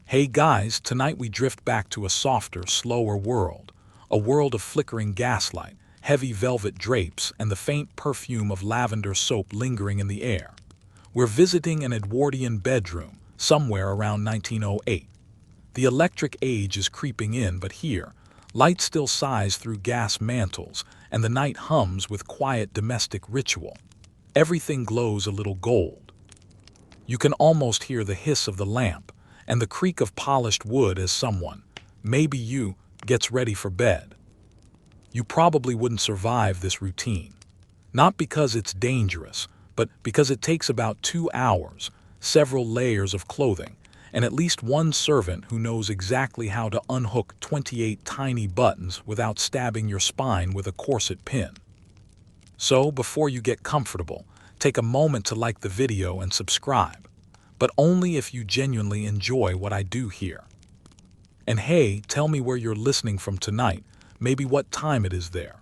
Hey guys, tonight we drift back to a softer, slower world. A world of flickering gaslight, heavy velvet drapes, and the faint perfume of lavender soap lingering in the air. We're visiting an Edwardian bedroom, somewhere around 1908. The electric age is creeping in, but here, light still sighs through gas mantles, and the night hums with quiet domestic ritual. Everything glows a little gold. You can almost hear the hiss of the lamp, and the creak of polished wood as someone, maybe you, gets ready for bed. You probably wouldn't survive this routine. Not because it's dangerous, but because it takes about 2 hours, several layers of clothing, and at least one servant who knows exactly how to unhook 28 tiny buttons without stabbing your spine with a corset pin. So, before you get comfortable, take a moment to like the video and subscribe, but only if you genuinely enjoy what I do here. And hey, tell me where you're listening from tonight, maybe what time it is there.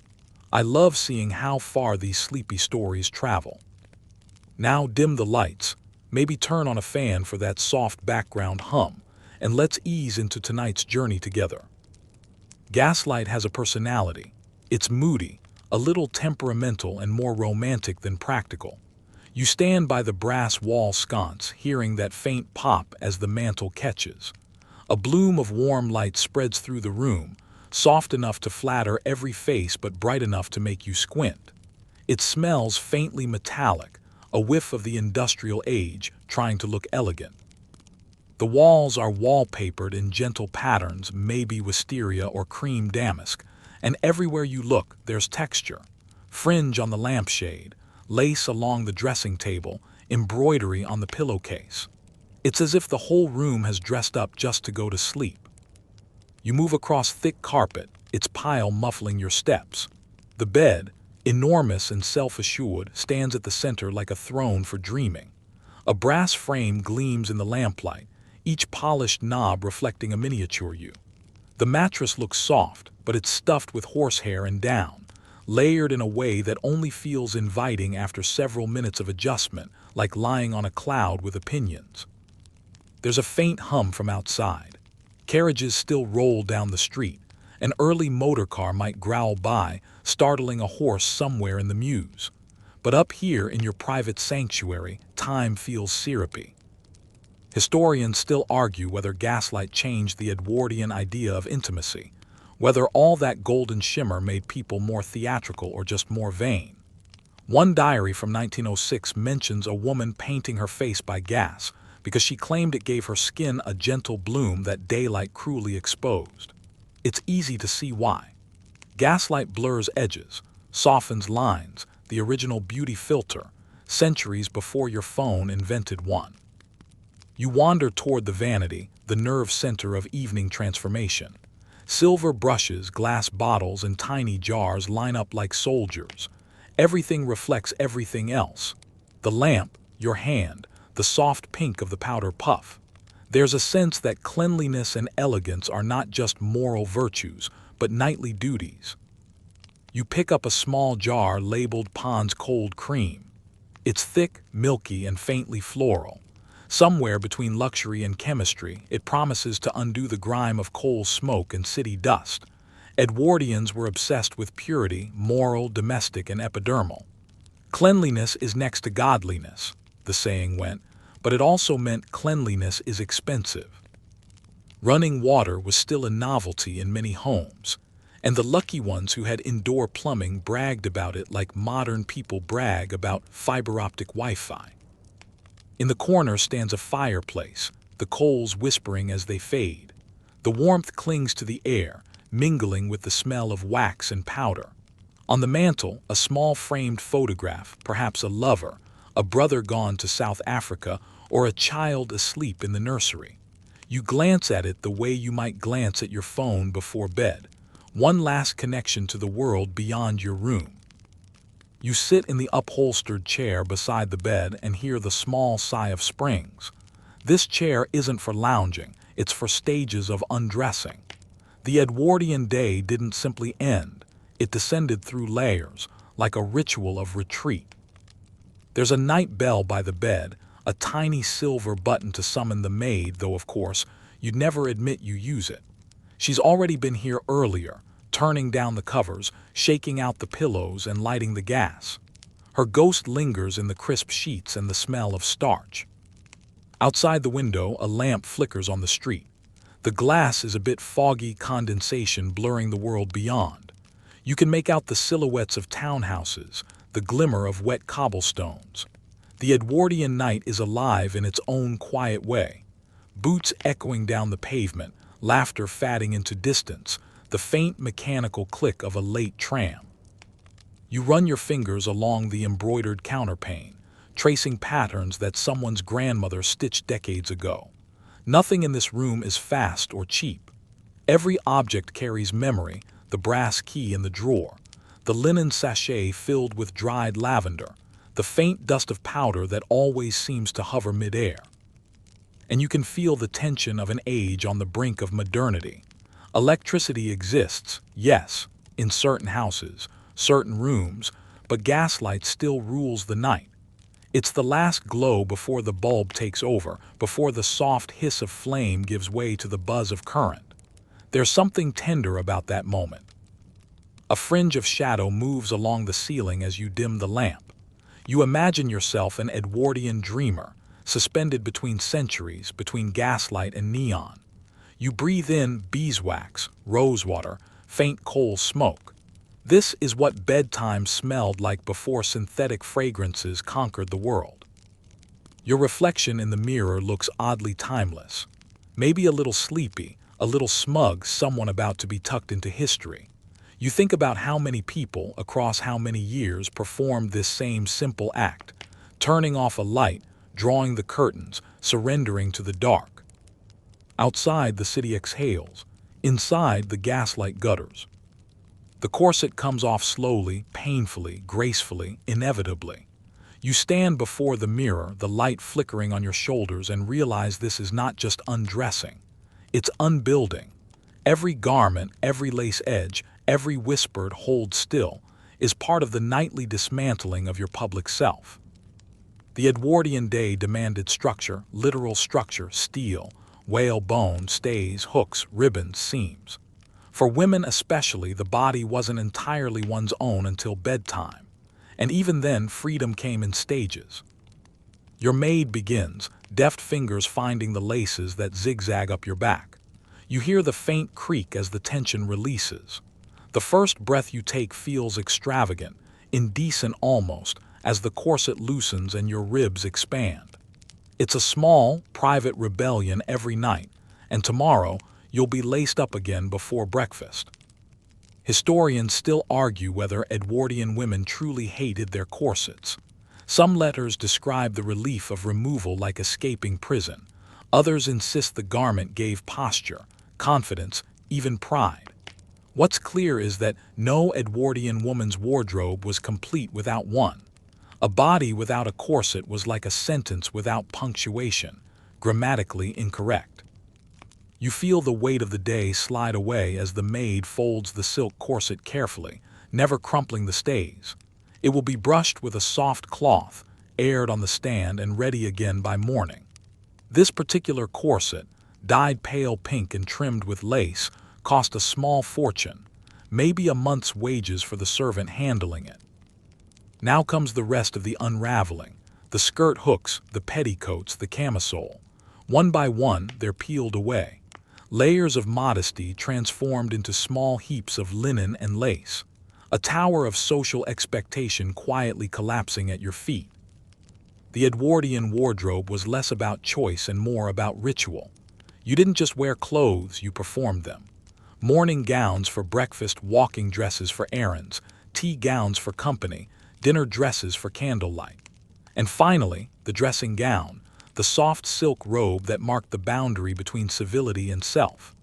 I love seeing how far these sleepy stories travel. Now dim the lights, maybe turn on a fan for that soft background hum, and let's ease into tonight's journey together. Gaslight has a personality. It's moody, a little temperamental, and more romantic than practical. You stand by the brass wall sconce, hearing that faint pop as the mantle catches. A bloom of warm light spreads through the room, soft enough to flatter every face but bright enough to make you squint. It smells faintly metallic, a whiff of the industrial age, trying to look elegant. The walls are wallpapered in gentle patterns, maybe wisteria or cream damask, and everywhere you look there's texture. Fringe on the lampshade, lace along the dressing table, embroidery on the pillowcase. It's as if the whole room has dressed up just to go to sleep. You move across thick carpet, its pile muffling your steps. The bed, enormous and self-assured, stands at the center like a throne for dreaming. A brass frame gleams in the lamplight, each polished knob reflecting a miniature you. The mattress looks soft, but it's stuffed with horsehair and down, layered in a way that only feels inviting after several minutes of adjustment, like lying on a cloud with opinions. There's a faint hum from outside. Carriages still roll down the street. An early motor car might growl by, startling a horse somewhere in the mews. But up here in your private sanctuary, time feels syrupy. Historians still argue whether gaslight changed the Edwardian idea of intimacy, whether all that golden shimmer made people more theatrical or just more vain. One diary from 1906 mentions a woman painting her face by gas because she claimed it gave her skin a gentle bloom that daylight cruelly exposed. It's easy to see why. Gaslight blurs edges, softens lines, the original beauty filter, centuries before your phone invented one. You wander toward the vanity, the nerve center of evening transformation. Silver brushes, glass bottles, and tiny jars line up like soldiers. Everything reflects everything else. The lamp, your hand, the soft pink of the powder puff. There's a sense that cleanliness and elegance are not just moral virtues, but nightly duties. You pick up a small jar labeled Pond's Cold Cream. It's thick, milky, and faintly floral. Somewhere between luxury and chemistry, it promises to undo the grime of coal smoke and city dust. Edwardians were obsessed with purity, moral, domestic, and epidermal. Cleanliness is next to godliness, the saying went, but it also meant cleanliness is expensive. Running water was still a novelty in many homes, and the lucky ones who had indoor plumbing bragged about it like modern people brag about fiber optic Wi-Fi. In the corner stands a fireplace, the coals whispering as they fade. The warmth clings to the air, mingling with the smell of wax and powder. On the mantel, a small framed photograph, perhaps a lover, a brother gone to South Africa, or a child asleep in the nursery. You glance at it the way you might glance at your phone before bed, one last connection to the world beyond your room. You sit in the upholstered chair beside the bed and hear the small sigh of springs. This chair isn't for lounging, it's for stages of undressing. The Edwardian day didn't simply end, it descended through layers, like a ritual of retreat. There's a night bell by the bed, a tiny silver button to summon the maid, though of course, you'd never admit you use it. She's already been here earlier, turning down the covers, shaking out the pillows, and lighting the gas. Her ghost lingers in the crisp sheets and the smell of starch. Outside the window, a lamp flickers on the street. The glass is a bit foggy, condensation blurring the world beyond. You can make out the silhouettes of townhouses, the glimmer of wet cobblestones. The Edwardian night is alive in its own quiet way. Boots echoing down the pavement, laughter fading into distance, the faint mechanical click of a late tram. You run your fingers along the embroidered counterpane, tracing patterns that someone's grandmother stitched decades ago. Nothing in this room is fast or cheap. Every object carries memory, the brass key in the drawer, the linen sachet filled with dried lavender, the faint dust of powder that always seems to hover midair. And you can feel the tension of an age on the brink of modernity. Electricity exists, yes, in certain houses, certain rooms, but gaslight still rules the night. It's the last glow before the bulb takes over, before the soft hiss of flame gives way to the buzz of current. There's something tender about that moment. A fringe of shadow moves along the ceiling as you dim the lamp. You imagine yourself an Edwardian dreamer, suspended between centuries, between gaslight and neon. You breathe in beeswax, rosewater, faint coal smoke. This is what bedtime smelled like before synthetic fragrances conquered the world. Your reflection in the mirror looks oddly timeless. Maybe a little sleepy, a little smug, someone about to be tucked into history. You think about how many people, across how many years, performed this same simple act, turning off a light, drawing the curtains, surrendering to the dark. Outside, the city exhales. Inside, the gaslight gutters. The corset comes off slowly, painfully, gracefully, inevitably. You stand before the mirror, the light flickering on your shoulders, and realize this is not just undressing. It's unbuilding. Every garment, every lace edge, every whispered "hold still" is part of the nightly dismantling of your public self. The Edwardian day demanded structure, literal structure, steel, whalebone, stays, hooks, ribbons, seams. For women especially, the body wasn't entirely one's own until bedtime, and even then freedom came in stages. Your maid begins, deft fingers finding the laces that zigzag up your back. You hear the faint creak as the tension releases. The first breath you take feels extravagant, indecent almost, as the corset loosens and your ribs expand. It's a small, private rebellion every night, and tomorrow you'll be laced up again before breakfast. Historians still argue whether Edwardian women truly hated their corsets. Some letters describe the relief of removal like escaping prison. Others insist the garment gave posture, confidence, even pride. What's clear is that no Edwardian woman's wardrobe was complete without one. A body without a corset was like a sentence without punctuation, grammatically incorrect. You feel the weight of the day slide away as the maid folds the silk corset carefully, never crumpling the stays. It will be brushed with a soft cloth, aired on the stand, and ready again by morning. This particular corset, dyed pale pink and trimmed with lace, cost a small fortune, maybe a month's wages for the servant handling it. Now comes the rest of the unraveling, the skirt hooks, the petticoats, the camisole. One by one, they're peeled away. Layers of modesty transformed into small heaps of linen and lace. A tower of social expectation quietly collapsing at your feet. The Edwardian wardrobe was less about choice and more about ritual. You didn't just wear clothes, you performed them. Morning gowns for breakfast, walking dresses for errands, tea gowns for company, dinner dresses for candlelight. And finally, the dressing gown, the soft silk robe that marked the boundary between civility and self.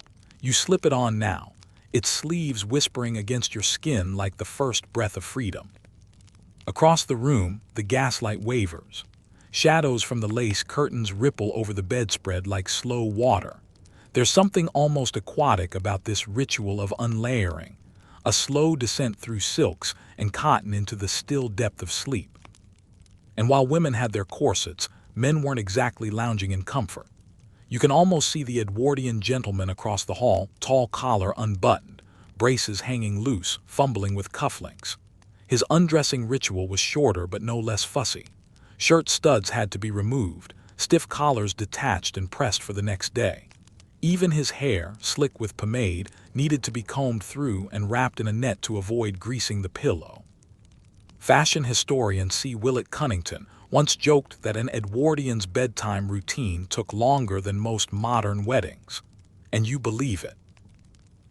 You slip it on now, its sleeves whispering against your skin like the first breath of freedom. Across the room, the gaslight wavers. Shadows from the lace curtains ripple over the bedspread like slow water. There's something almost aquatic about this ritual of unlayering, a slow descent through silks and cotton into the still depth of sleep. And while women had their corsets, men weren't exactly lounging in comfort. You can almost see the Edwardian gentleman across the hall, tall collar unbuttoned, braces hanging loose, fumbling with cufflinks. His undressing ritual was shorter but no less fussy. Shirt studs had to be removed, stiff collars detached and pressed for the next day. Even his hair, slick with pomade, needed to be combed through and wrapped in a net to avoid greasing the pillow. Fashion historian C. Willett Cunnington once joked that an Edwardian's bedtime routine took longer than most modern weddings. And you believe it.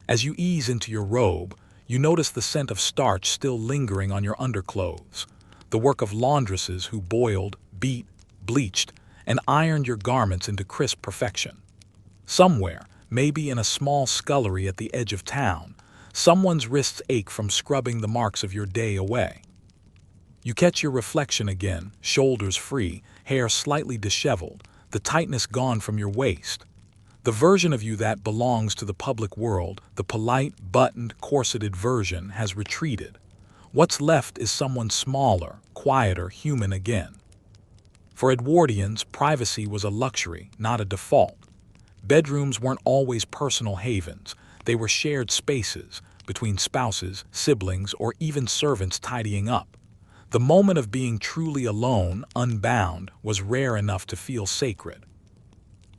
As you ease into your robe, you notice the scent of starch still lingering on your underclothes, the work of laundresses who boiled, beat, bleached, and ironed your garments into crisp perfection. Somewhere, maybe in a small scullery at the edge of town, someone's wrists ache from scrubbing the marks of your day away. You catch your reflection again, shoulders free, hair slightly disheveled, the tightness gone from your waist. The version of you that belongs to the public world, the polite, buttoned, corseted version, has retreated. What's left is someone smaller, quieter, human again. For Edwardians, privacy was a luxury, not a default. Bedrooms weren't always personal havens. They were shared spaces between spouses, siblings, or even servants tidying up. The moment of being truly alone, unbound, was rare enough to feel sacred.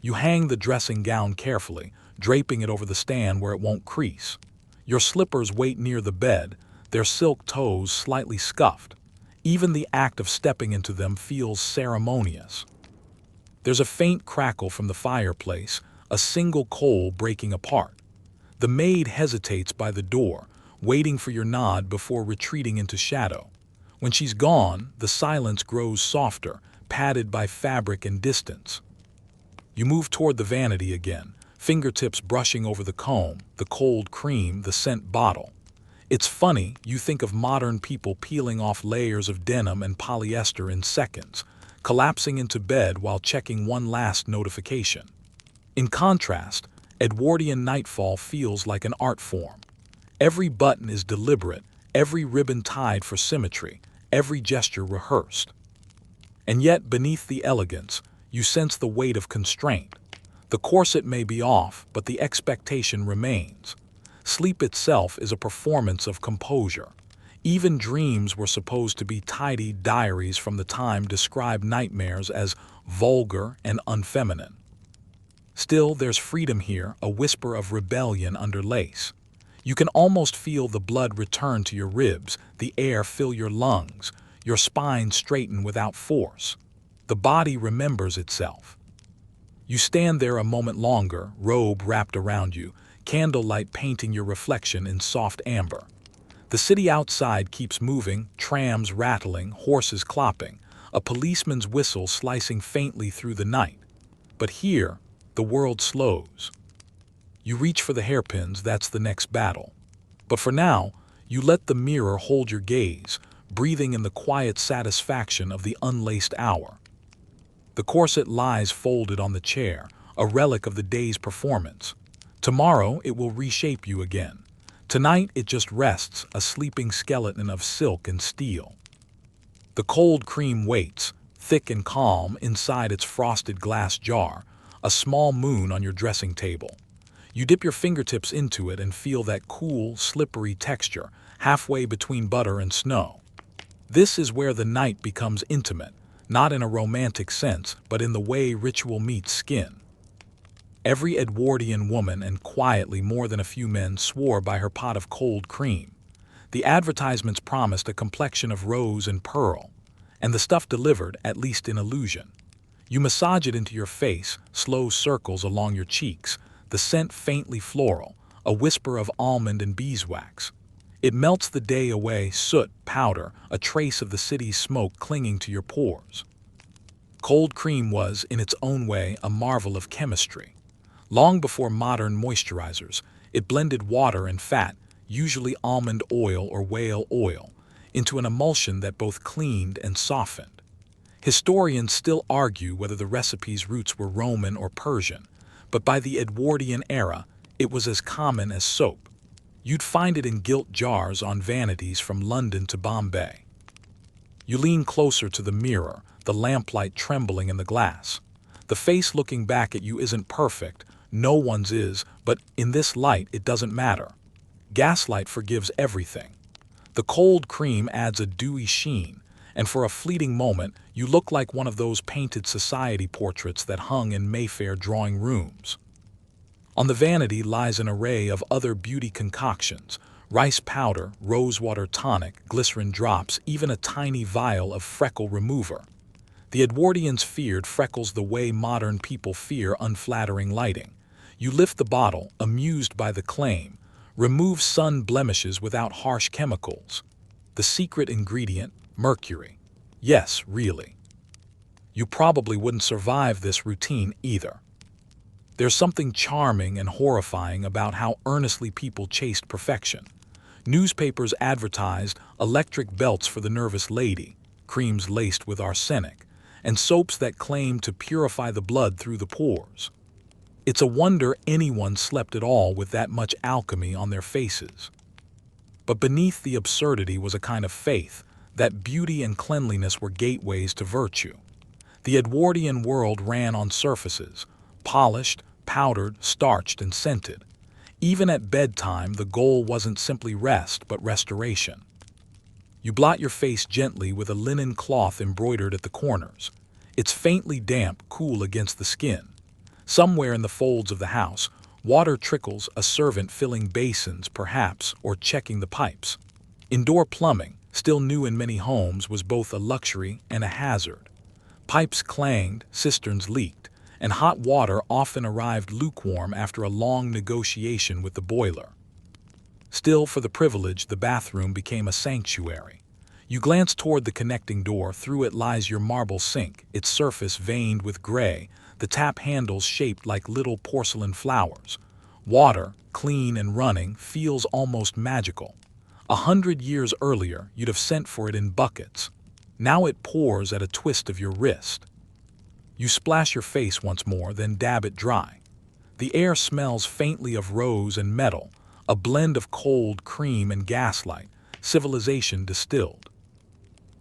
You hang the dressing gown carefully, draping it over the stand where it won't crease. Your slippers wait near the bed, their silk toes slightly scuffed. Even the act of stepping into them feels ceremonious. There's a faint crackle from the fireplace, a single coal breaking apart. The maid hesitates by the door, waiting for your nod before retreating into shadow. When she's gone, the silence grows softer, padded by fabric and distance. You move toward the vanity again, fingertips brushing over the comb, the cold cream, the scent bottle. It's funny, you think of modern people peeling off layers of denim and polyester in seconds, collapsing into bed while checking one last notification. In contrast, Edwardian nightfall feels like an art form. Every button is deliberate, every ribbon tied for symmetry, every gesture rehearsed. And yet, beneath the elegance, you sense the weight of constraint. The corset may be off, but the expectation remains. Sleep itself is a performance of composure. Even dreams were supposed to be tidy diaries from the time described nightmares as vulgar and unfeminine. Still, there's freedom here, a whisper of rebellion under lace. You can almost feel the blood return to your ribs, the air fill your lungs, your spine straighten without force. The body remembers itself. You stand there a moment longer, robe wrapped around you, candlelight painting your reflection in soft amber. The city outside keeps moving, trams rattling, horses clopping, a policeman's whistle slicing faintly through the night. But here, the world slows. You reach for the hairpins, that's the next battle. But for now, you let the mirror hold your gaze, breathing in the quiet satisfaction of the unlaced hour. The corset lies folded on the chair, a relic of the day's performance. Tomorrow it will reshape you again. Tonight it just rests, a sleeping skeleton of silk and steel. The cold cream waits, thick and calm, inside its frosted glass jar, a small moon on your dressing table. You dip your fingertips into it and feel that cool, slippery texture, halfway between butter and snow. This is where the night becomes intimate, not in a romantic sense, but in the way ritual meets skin. Every Edwardian woman, and quietly more than a few men, swore by her pot of cold cream. The advertisements promised a complexion of rose and pearl, and the stuff delivered, at least in illusion. You massage it into your face, slow circles along your cheeks, the scent faintly floral, a whisper of almond and beeswax. It melts the day away, soot, powder, a trace of the city's smoke clinging to your pores. Cold cream was, in its own way, a marvel of chemistry. Long before modern moisturizers, it blended water and fat, usually almond oil or whale oil, into an emulsion that both cleaned and softened. Historians still argue whether the recipe's roots were Roman or Persian, but by the Edwardian era, it was as common as soap. You'd find it in gilt jars on vanities from London to Bombay. You lean closer to the mirror, the lamplight trembling in the glass. The face looking back at you isn't perfect, no one's is, but in this light it doesn't matter. Gaslight forgives everything. The cold cream adds a dewy sheen, and for a fleeting moment you look like one of those painted society portraits that hung in Mayfair drawing rooms. On the vanity lies an array of other beauty concoctions: rice powder, rosewater tonic, glycerin drops, even a tiny vial of freckle remover. The Edwardians feared freckles the way modern people fear unflattering lighting. You lift the bottle, amused by the claim: remove sun blemishes without harsh chemicals. The secret ingredient: mercury. Yes, really. You probably wouldn't survive this routine either. There's something charming and horrifying about how earnestly people chased perfection. Newspapers advertised electric belts for the nervous lady, creams laced with arsenic, and soaps that claimed to purify the blood through the pores. It's a wonder anyone slept at all with that much alchemy on their faces. But beneath the absurdity was a kind of faith that beauty and cleanliness were gateways to virtue. The Edwardian world ran on surfaces: polished, powdered, starched, and scented. Even at bedtime, the goal wasn't simply rest, but restoration. You blot your face gently with a linen cloth embroidered at the corners. It's faintly damp, cool against the skin. Somewhere in the folds of the house, water trickles, a servant filling basins, perhaps, or checking the pipes. Indoor plumbing, still new in many homes, was both a luxury and a hazard. Pipes clanged, cisterns leaked, and hot water often arrived lukewarm after a long negotiation with the boiler. Still, for the privileged, the bathroom became a sanctuary. You glance toward the connecting door. Through it lies your marble sink, its surface veined with gray, the tap handles shaped like little porcelain flowers. Water, clean and running, feels almost magical. 100 years earlier, you'd have sent for it in buckets. Now it pours at a twist of your wrist. You splash your face once more, then dab it dry. The air smells faintly of rose and metal, a blend of cold cream and gaslight, civilization distilled.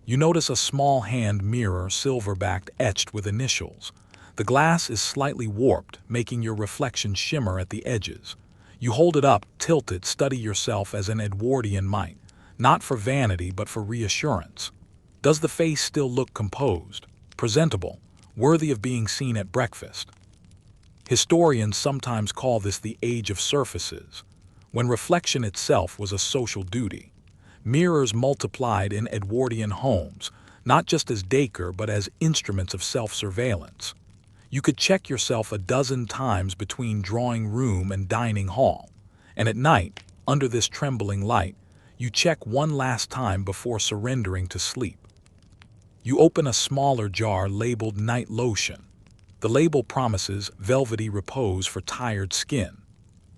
You notice a small hand mirror, silver-backed, etched with initials. The glass is slightly warped, making your reflection shimmer at the edges. You hold it up, tilt it, study yourself as an Edwardian might, not for vanity but for reassurance. Does the face still look composed, presentable, worthy of being seen at breakfast? Historians sometimes call this the age of surfaces, when reflection itself was a social duty. Mirrors multiplied in Edwardian homes, not just as decor but as instruments of self-surveillance. You could check yourself a dozen times between drawing room and dining hall, and at night, under this trembling light, you check one last time before surrendering to sleep. You open a smaller jar labeled night lotion. The label promises velvety repose for tired skin.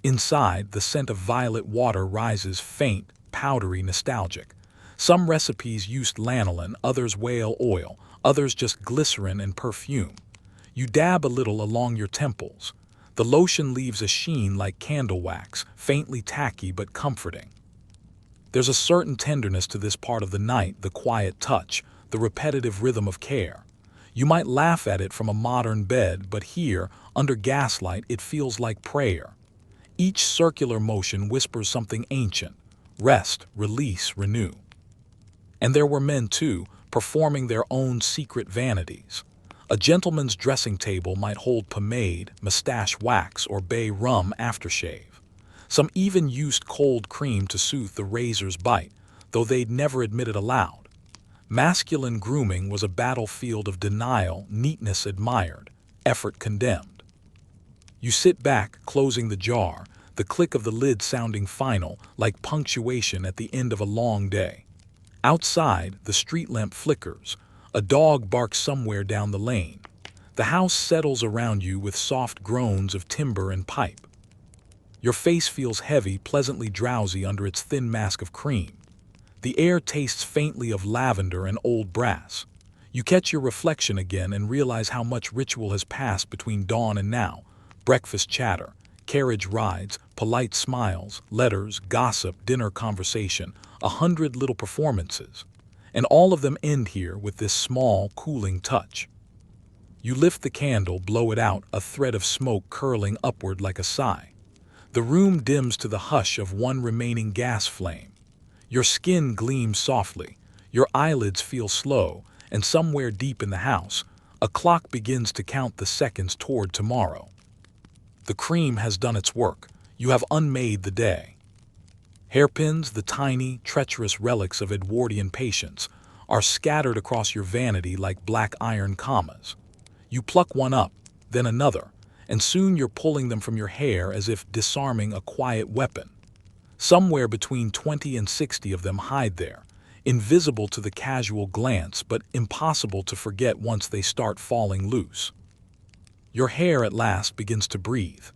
Inside, the scent of violet water rises, faint, powdery, nostalgic. Some recipes used lanolin, others whale oil, others just glycerin and perfume. You dab a little along your temples. The lotion leaves a sheen like candle wax, faintly tacky but comforting. There's a certain tenderness to this part of the night, the quiet touch, the repetitive rhythm of care. You might laugh at it from a modern bed, but here, under gaslight, it feels like prayer. Each circular motion whispers something ancient: rest, release, renew. And there were men, too, performing their own secret vanities. A gentleman's dressing table might hold pomade, mustache wax, or bay rum aftershave. Some even used cold cream to soothe the razor's bite, though they'd never admit it aloud. Masculine grooming was a battlefield of denial, neatness admired, effort condemned. You sit back, closing the jar, the click of the lid sounding final, like punctuation at the end of a long day. Outside, the street lamp flickers. A dog barks somewhere down the lane. The house settles around you with soft groans of timber and pipe. Your face feels heavy, pleasantly drowsy under its thin mask of cream. The air tastes faintly of lavender and old brass. You catch your reflection again and realize how much ritual has passed between dawn and now. Breakfast chatter, carriage rides, polite smiles, letters, gossip, dinner conversation, 100 little performances. And all of them end here with this small, cooling touch. You lift the candle, blow it out, a thread of smoke curling upward like a sigh. The room dims to the hush of one remaining gas flame. Your skin gleams softly, your eyelids feel slow, and somewhere deep in the house, a clock begins to count the seconds toward tomorrow. The cream has done its work. You have unmade the day. Hairpins, the tiny, treacherous relics of Edwardian patience, are scattered across your vanity like black iron commas. You pluck one up, then another, and soon you're pulling them from your hair as if disarming a quiet weapon. Somewhere between 20 and 60 of them hide there, invisible to the casual glance but impossible to forget once they start falling loose. Your hair at last begins to breathe.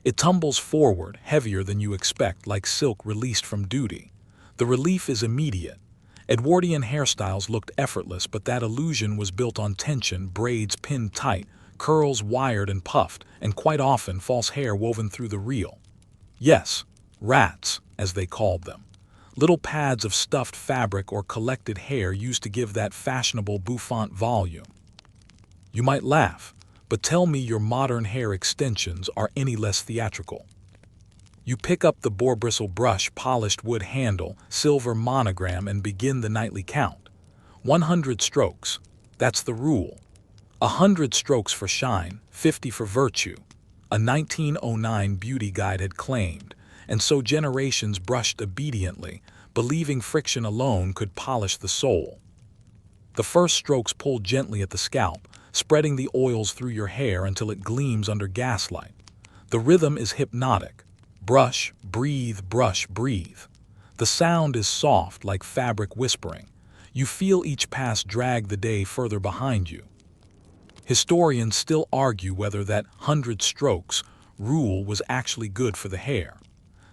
It tumbles forward, heavier than you expect, like silk released from duty. The relief is immediate. Edwardian hairstyles looked effortless, but that illusion was built on tension, braids pinned tight, curls wired and puffed, and quite often false hair woven through the real. Yes, rats, as they called them. Little pads of stuffed fabric or collected hair used to give that fashionable bouffant volume. You might laugh, but tell me your modern hair extensions are any less theatrical. You pick up the boar bristle brush, polished wood handle, silver monogram, and begin the nightly count. 100 strokes. That's the rule. 100 strokes for shine, 50 for virtue. A 1909 beauty guide had claimed, and so generations brushed obediently, believing friction alone could polish the soul. The first strokes pull gently at the scalp, spreading the oils through your hair until it gleams under gaslight. The rhythm is hypnotic. Brush, breathe, brush, breathe. The sound is soft, like fabric whispering. You feel each pass drag the day further behind you. Historians still argue whether that 100 strokes rule was actually good for the hair.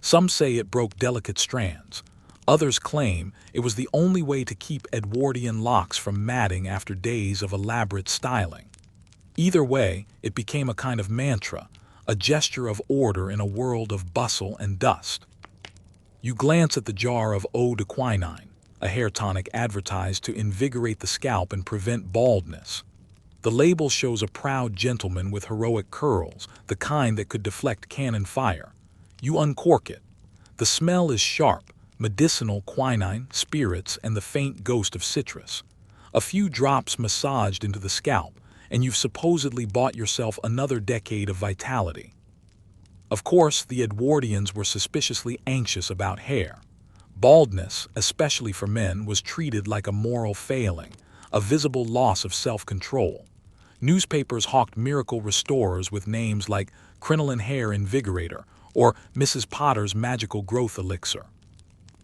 Some say it broke delicate strands. Others claim it was the only way to keep Edwardian locks from matting after days of elaborate styling. Either way, it became a kind of mantra, a gesture of order in a world of bustle and dust. You glance at the jar of eau de quinine, a hair tonic advertised to invigorate the scalp and prevent baldness. The label shows a proud gentleman with heroic curls, the kind that could deflect cannon fire. You uncork it. The smell is sharp, medicinal quinine, spirits, and the faint ghost of citrus. A few drops massaged into the scalp, and you've supposedly bought yourself another decade of vitality. Of course, the Edwardians were suspiciously anxious about hair. Baldness, especially for men, was treated like a moral failing, a visible loss of self-control. Newspapers hawked miracle restorers with names like Crinoline Hair Invigorator or Mrs. Potter's Magical Growth Elixir.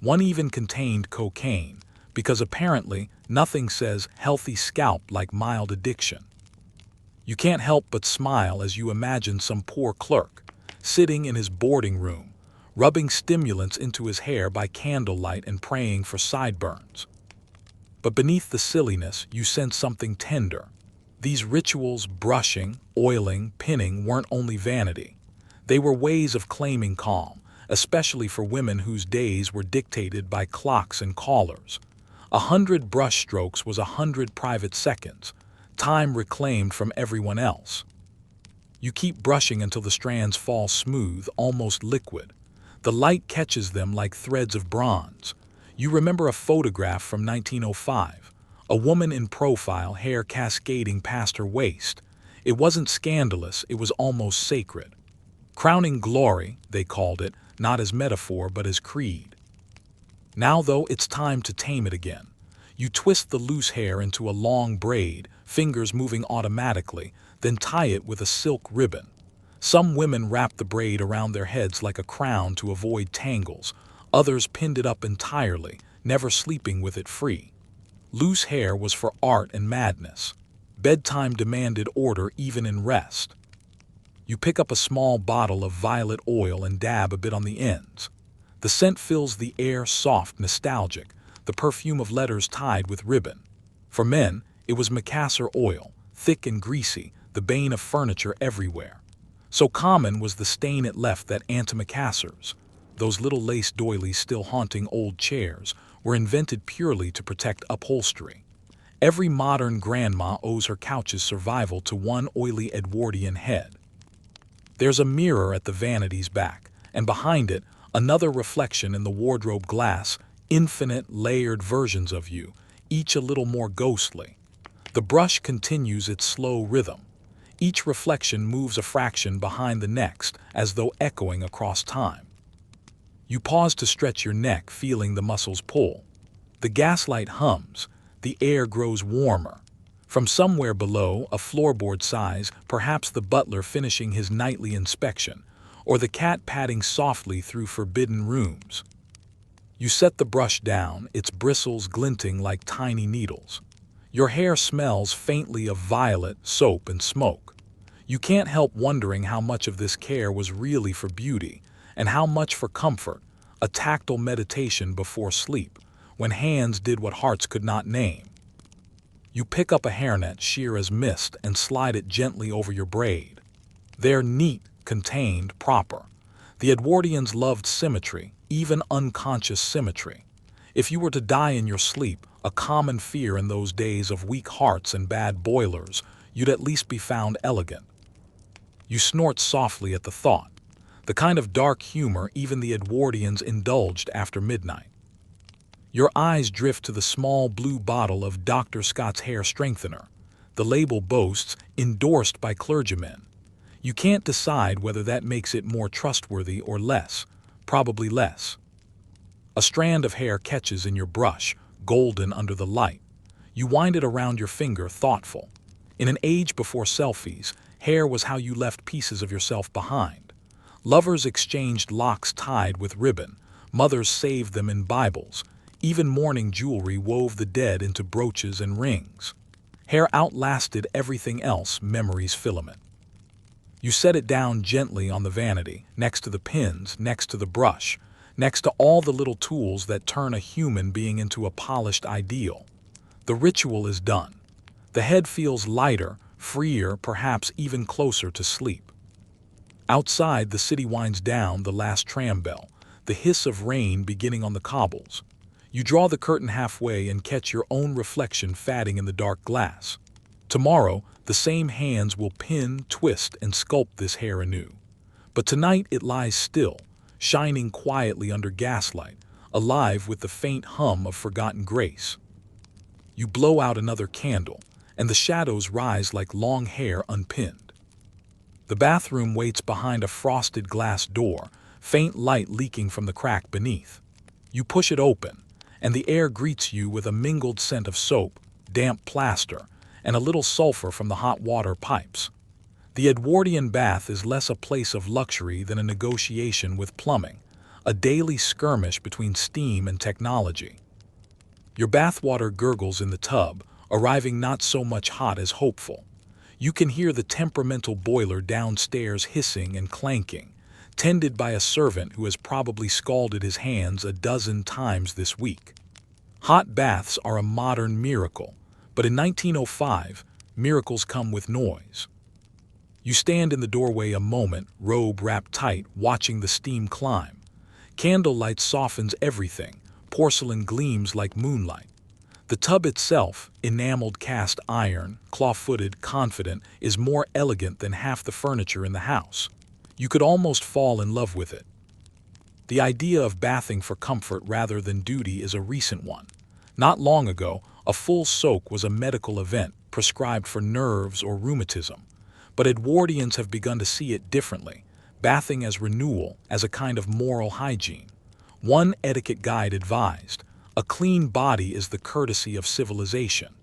One even contained cocaine, because apparently nothing says healthy scalp like mild addiction. You can't help but smile as you imagine some poor clerk, sitting in his boarding room, rubbing stimulants into his hair by candlelight and praying for sideburns. But beneath the silliness, you sense something tender. These rituals, brushing, oiling, pinning, weren't only vanity. They were ways of claiming calm, especially for women whose days were dictated by clocks and callers. 100 brush strokes was 100 private seconds, time reclaimed from everyone else. You keep brushing until the strands fall smooth, almost liquid. The light catches them like threads of bronze. You remember a photograph from 1905, a woman in profile, hair cascading past her waist. It wasn't scandalous, it was almost sacred. Crowning glory, they called it, not as metaphor but as creed. Now, though, it's time to tame it again. You twist the loose hair into a long braid, fingers moving automatically, then tie it with a silk ribbon. Some women wrap the braid around their heads like a crown to avoid tangles. Others pinned it up entirely, never sleeping with it free. Loose hair was for art and madness. Bedtime demanded order even in rest. You pick up a small bottle of violet oil and dab a bit on the ends. The scent fills the air, soft, nostalgic, the perfume of letters tied with ribbon. For men, it was Macassar oil, thick and greasy, the bane of furniture everywhere. So common was the stain it left that antimacassars, those little lace doilies still haunting old chairs, were invented purely to protect upholstery. Every modern grandma owes her couch's survival to one oily Edwardian head. There's a mirror at the vanity's back, and behind it, another reflection in the wardrobe glass, infinite layered versions of you, each a little more ghostly. The brush continues its slow rhythm. Each reflection moves a fraction behind the next, as though echoing across time. You pause to stretch your neck, feeling the muscles pull. The gaslight hums. The air grows warmer. From somewhere below, a floorboard sighs, perhaps the butler finishing his nightly inspection, or the cat padding softly through forbidden rooms. You set the brush down, its bristles glinting like tiny needles. Your hair smells faintly of violet, soap, and smoke. You can't help wondering how much of this care was really for beauty, and how much for comfort, a tactile meditation before sleep, when hands did what hearts could not name. You pick up a hairnet sheer as mist and slide it gently over your braid. They're neat, contained, proper. The Edwardians loved symmetry, even unconscious symmetry. If you were to die in your sleep, a common fear in those days of weak hearts and bad boilers, you'd at least be found elegant. You snort softly at the thought, the kind of dark humor even the Edwardians indulged after midnight. Your eyes drift to the small blue bottle of Dr. Scott's hair strengthener. The label boasts, endorsed by clergymen. You can't decide whether that makes it more trustworthy or less, probably less. A strand of hair catches in your brush, golden under the light. You wind it around your finger, thoughtful. In an age before selfies, hair was how you left pieces of yourself behind. Lovers exchanged locks tied with ribbon. Mothers saved them in Bibles. Even mourning jewelry wove the dead into brooches and rings. Hair outlasted everything else, memory's filament. You set it down gently on the vanity, next to the pins, next to the brush, next to all the little tools that turn a human being into a polished ideal. The ritual is done. The head feels lighter, freer, perhaps even closer to sleep. Outside, the city winds down, the last tram bell, the hiss of rain beginning on the cobbles. You draw the curtain halfway and catch your own reflection fatting in the dark glass. Tomorrow, the same hands will pin, twist, and sculpt this hair anew. But tonight it lies still, shining quietly under gaslight, alive with the faint hum of forgotten grace. You blow out another candle, and the shadows rise like long hair unpinned. The bathroom waits behind a frosted glass door, faint light leaking from the crack beneath. You push it open, and the air greets you with a mingled scent of soap, damp plaster, and a little sulfur from the hot water pipes. The Edwardian bath is less a place of luxury than a negotiation with plumbing, a daily skirmish between steam and technology. Your bathwater gurgles in the tub, arriving not so much hot as hopeful. You can hear the temperamental boiler downstairs hissing and clanking, tended by a servant who has probably scalded his hands a dozen times this week. Hot baths are a modern miracle, but in 1905, miracles come with noise. You stand in the doorway a moment, robe wrapped tight, watching the steam climb. Candlelight softens everything, porcelain gleams like moonlight. The tub itself, enameled cast iron, claw-footed, confident, is more elegant than half the furniture in the house. You could almost fall in love with it. The idea of bathing for comfort rather than duty is a recent one. Not long ago, a full soak was a medical event prescribed for nerves or rheumatism. But Edwardians have begun to see it differently, bathing as renewal, as a kind of moral hygiene. One etiquette guide advised, a clean body is the courtesy of civilization.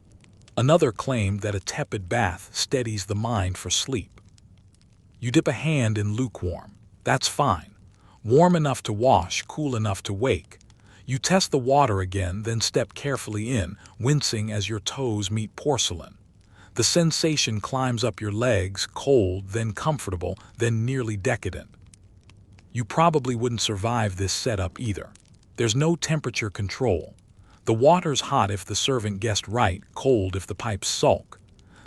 Another claimed that a tepid bath steadies the mind for sleep. You dip a hand in lukewarm. That's fine. Warm enough to wash, cool enough to wake. You test the water again, then step carefully in, wincing as your toes meet porcelain. The sensation climbs up your legs, cold, then comfortable, then nearly decadent. You probably wouldn't survive this setup either. There's no temperature control. The water's hot if the servant guessed right, cold if the pipes sulk.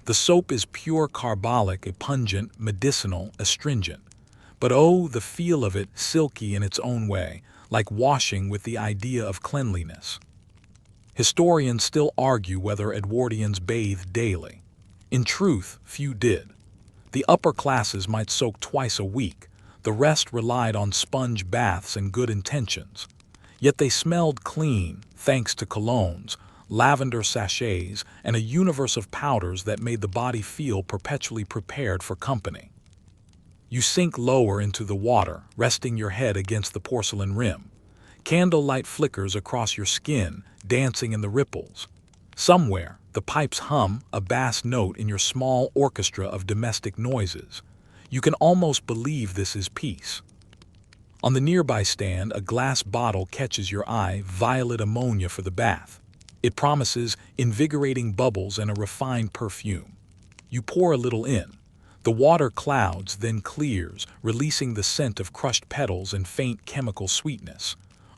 The soap is pure carbolic, a pungent, medicinal, astringent. But oh, the feel of it, silky in its own way, like washing with the idea of cleanliness. Historians still argue whether Edwardians bathed daily. In truth, few did. The upper classes might soak twice a week, the rest relied on sponge baths and good intentions. Yet they smelled clean, thanks to colognes, lavender sachets, and a universe of powders that made the body feel perpetually prepared for company. You sink lower into the water, resting your head against the porcelain rim. Candlelight flickers across your skin, dancing in the ripples. Somewhere, the pipes hum a bass note in your small orchestra of domestic noises. You can almost believe this is peace. On the nearby stand, a glass bottle catches your eye, violet ammonia for the bath. It promises invigorating bubbles and a refined perfume. You pour a little in. The water clouds, then clears, releasing the scent of crushed petals and faint chemical sweetness.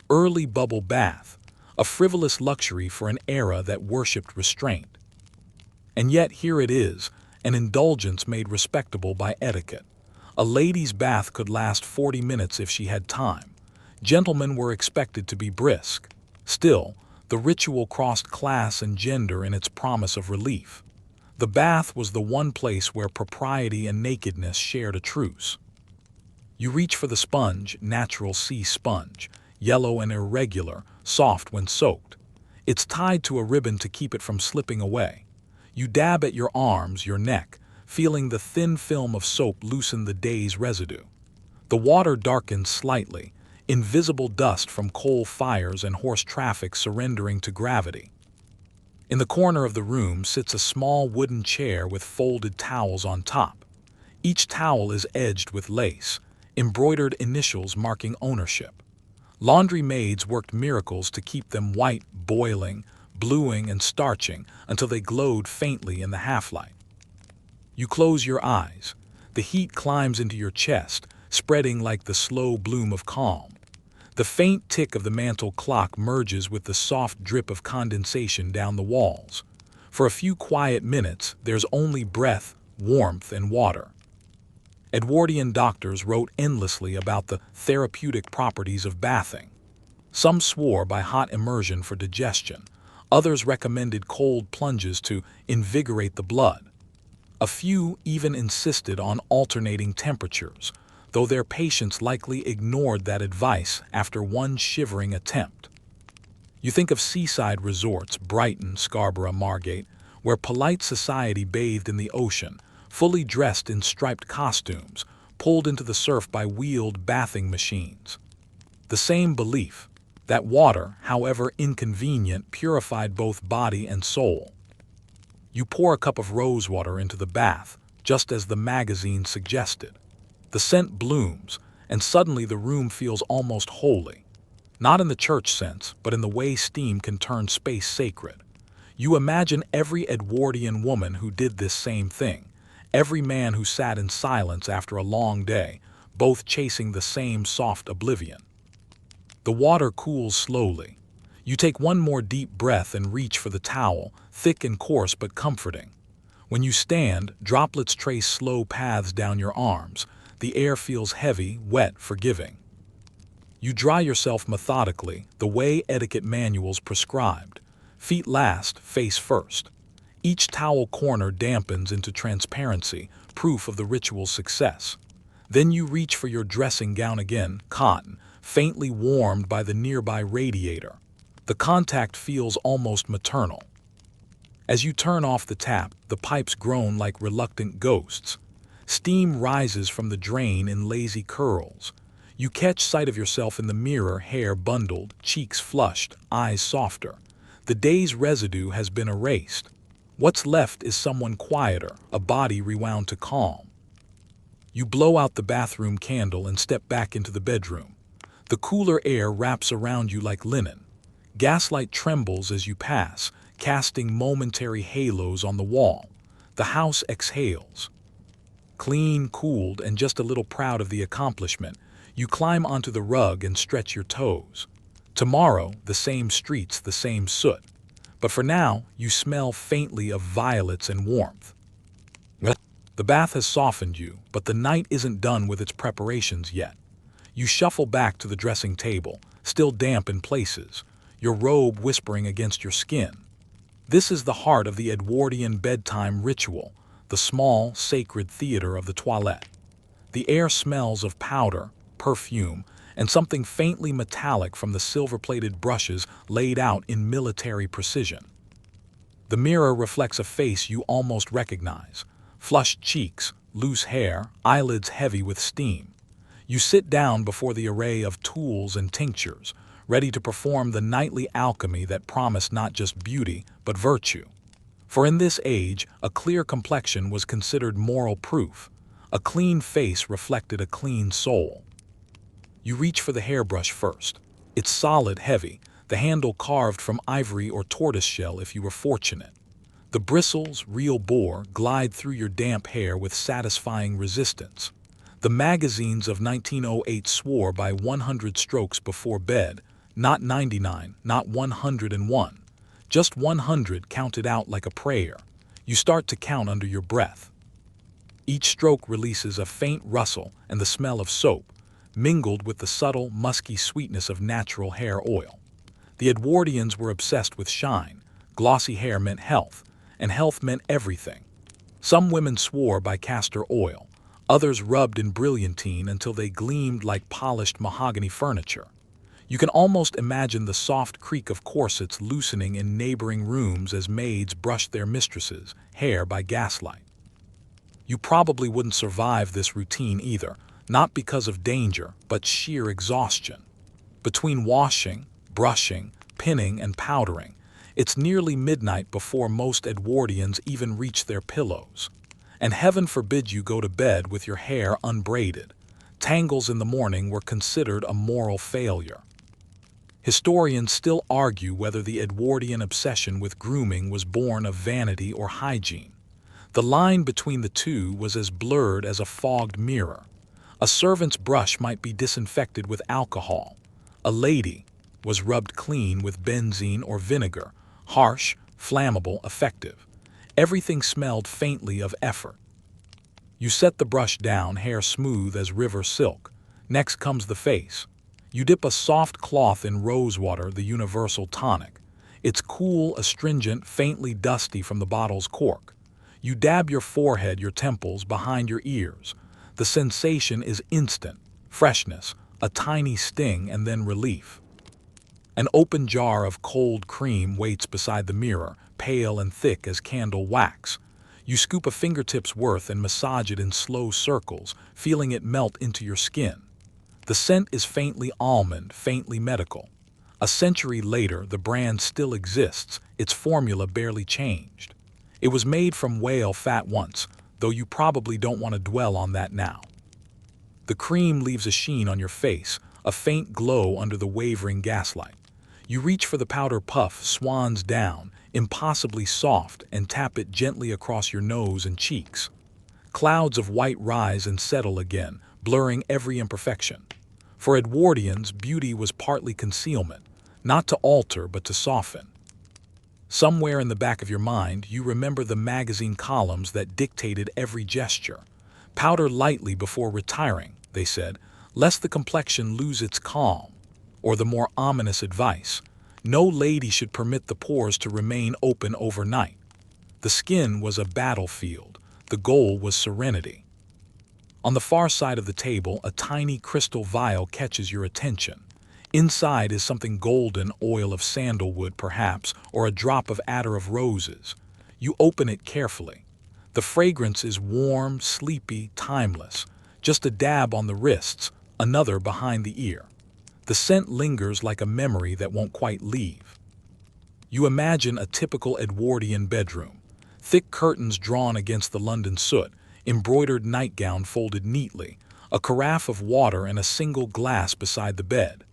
Early bubble bath, a frivolous luxury for an era that worshipped restraint. And yet here it is, an indulgence made respectable by etiquette. A lady's bath could last 40 minutes if she had time. Gentlemen were expected to be brisk. Still, the ritual crossed class and gender in its promise of relief. The bath was the one place where propriety and nakedness shared a truce. You reach for the sponge, natural sea sponge, yellow and irregular, soft when soaked. It's tied to a ribbon to keep it from slipping away. You dab at your arms, your neck, feeling the thin film of soap loosen the day's residue. The water darkens slightly, invisible dust from coal fires and horse traffic surrendering to gravity. In the corner of the room sits a small wooden chair with folded towels on top. Each towel is edged with lace, embroidered initials marking ownership. Laundry maids worked miracles to keep them white, boiling, bluing, and starching until they glowed faintly in the half-light. You close your eyes. The heat climbs into your chest, spreading like the slow bloom of calm. The faint tick of the mantel clock merges with the soft drip of condensation down the walls. For a few quiet minutes, there's only breath, warmth, and water. Edwardian doctors wrote endlessly about the therapeutic properties of bathing. Some swore by hot immersion for digestion. Others recommended cold plunges to invigorate the blood. A few even insisted on alternating temperatures, though their patients likely ignored that advice after one shivering attempt. You think of seaside resorts, Brighton, Scarborough, Margate, where polite society bathed in the ocean, fully dressed in striped costumes, pulled into the surf by wheeled bathing machines. The same belief, that water, however inconvenient, purified both body and soul. You pour a cup of rose water into the bath, just as the magazine suggested. The scent blooms, and suddenly the room feels almost holy. Not in the church sense, but in the way steam can turn space sacred. You imagine every Edwardian woman who did this same thing, every man who sat in silence after a long day, both chasing the same soft oblivion. The water cools slowly. You take one more deep breath and reach for the towel, thick and coarse but comforting. When you stand, droplets trace slow paths down your arms. The air feels heavy, wet, forgiving. You dry yourself methodically, the way etiquette manuals prescribed. Feet last, face first. Each towel corner dampens into transparency, proof of the ritual's success. Then you reach for your dressing gown again, cotton, faintly warmed by the nearby radiator. The contact feels almost maternal. As you turn off the tap, the pipes groan like reluctant ghosts. Steam rises from the drain in lazy curls. You catch sight of yourself in the mirror, hair bundled, cheeks flushed, eyes softer. The day's residue has been erased. What's left is someone quieter, a body rewound to calm. You blow out the bathroom candle and step back into the bedroom. The cooler air wraps around you like linen. Gaslight trembles as you pass, casting momentary halos on the wall. The house exhales. Clean, cooled, and just a little proud of the accomplishment, you climb onto the rug and stretch your toes. Tomorrow, the same streets, the same soot. But for now, you smell faintly of violets and warmth. The bath has softened you, but the night isn't done with its preparations yet. You shuffle back to the dressing table, still damp in places. your robe whispering against your skin. This is the heart of the Edwardian bedtime ritual, the small, sacred theater of the toilette. The air smells of powder, perfume, and something faintly metallic from the silver-plated brushes laid out in military precision. The mirror reflects a face you almost recognize: flushed cheeks, loose hair, eyelids heavy with steam. You sit down before the array of tools and tinctures, ready to perform the nightly alchemy that promised not just beauty, but virtue. For in this age, a clear complexion was considered moral proof. A clean face reflected a clean soul. You reach for the hairbrush first. It's solid, heavy, the handle carved from ivory or tortoiseshell if you were fortunate. The bristles, real boar, glide through your damp hair with satisfying resistance. The magazines of 1908 swore by 100 strokes before bed, not 99, not 101. Just 100 counted out like a prayer. You start to count under your breath. Each stroke releases a faint rustle and the smell of soap, mingled with the subtle, musky sweetness of natural hair oil. The Edwardians were obsessed with shine. Glossy hair meant health, and health meant everything. Some women swore by castor oil. Others rubbed in brilliantine until they gleamed like polished mahogany furniture. You can almost imagine the soft creak of corsets loosening in neighboring rooms as maids brushed their mistresses' hair by gaslight. You probably wouldn't survive this routine either, not because of danger, but sheer exhaustion. Between washing, brushing, pinning, and powdering, it's nearly midnight before most Edwardians even reach their pillows. And heaven forbid you go to bed with your hair unbraided. Tangles in the morning were considered a moral failure. Historians still argue whether the Edwardian obsession with grooming was born of vanity or hygiene. The line between the two was as blurred as a fogged mirror. A servant's brush might be disinfected with alcohol. A lady was rubbed clean with benzene or vinegar, harsh, flammable, effective. Everything smelled faintly of effort. You set the brush down, hair smooth as river silk. Next comes the face. You dip a soft cloth in rosewater, the universal tonic. It's cool, astringent, faintly dusty from the bottle's cork. You dab your forehead, your temples, behind your ears. The sensation is instant: freshness, a tiny sting, and then relief. An open jar of cold cream waits beside the mirror, pale and thick as candle wax. You scoop a fingertip's worth and massage it in slow circles, feeling it melt into your skin. The scent is faintly almond, faintly medical. A century later, the brand still exists, its formula barely changed. It was made from whale fat once, though you probably don't want to dwell on that now. The cream leaves a sheen on your face, a faint glow under the wavering gaslight. You reach for the powder puff, swans down, impossibly soft, and tap it gently across your nose and cheeks. Clouds of white rise and settle again, blurring every imperfection. For Edwardians, beauty was partly concealment, not to alter but to soften. Somewhere in the back of your mind, you remember the magazine columns that dictated every gesture. Powder lightly before retiring, they said, lest the complexion lose its calm. Or the more ominous advice: no lady should permit the pores to remain open overnight. The skin was a battlefield. The goal was serenity. On the far side of the table, a tiny crystal vial catches your attention. Inside is something golden, oil of sandalwood perhaps, or a drop of attar of roses. You open it carefully. The fragrance is warm, sleepy, timeless. Just a dab on the wrists, another behind the ear. The scent lingers like a memory that won't quite leave. You imagine a typical Edwardian bedroom. Thick curtains drawn against the London soot, embroidered nightgown folded neatly, a carafe of water and a single glass beside the bed.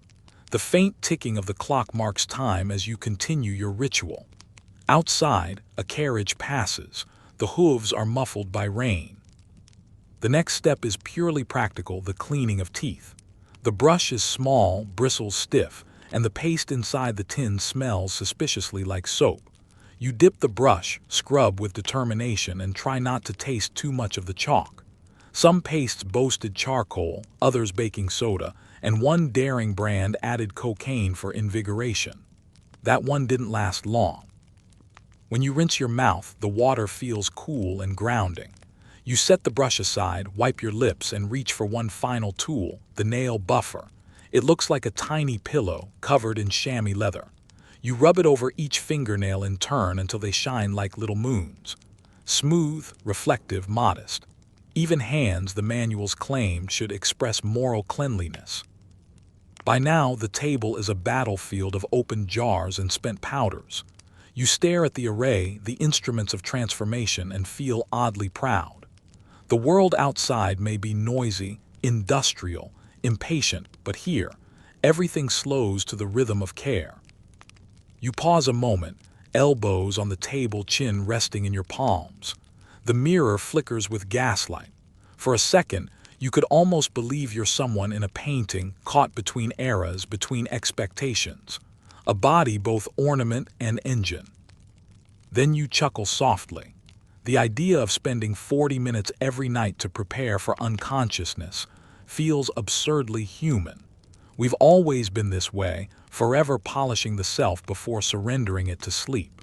The faint ticking of the clock marks time as you continue your ritual. Outside, a carriage passes. The hooves are muffled by rain. The next step is purely practical: the cleaning of teeth. The brush is small, bristles stiff, and the paste inside the tin smells suspiciously like soap. You dip the brush, scrub with determination, and try not to taste too much of the chalk. Some pastes boasted charcoal, others baking soda, and one daring brand added cocaine for invigoration. That one didn't last long. When you rinse your mouth, the water feels cool and grounding. You set the brush aside, wipe your lips, and reach for one final tool, the nail buffer. It looks like a tiny pillow covered in chamois leather. You rub it over each fingernail in turn until they shine like little moons. Smooth, reflective, modest. Even hands, the manuals claimed, should express moral cleanliness. By now, the table is a battlefield of open jars and spent powders. You stare at the array, the instruments of transformation, and feel oddly proud. The world outside may be noisy, industrial, impatient, but here, everything slows to the rhythm of care. You pause a moment, elbows on the table, chin resting in your palms. The mirror flickers with gaslight. For a second, you could almost believe you're someone in a painting caught between eras, between expectations. A body both ornament and engine. Then you chuckle softly. The idea of spending 40 minutes every night to prepare for unconsciousness feels absurdly human. We've always been this way, forever polishing the self before surrendering it to sleep.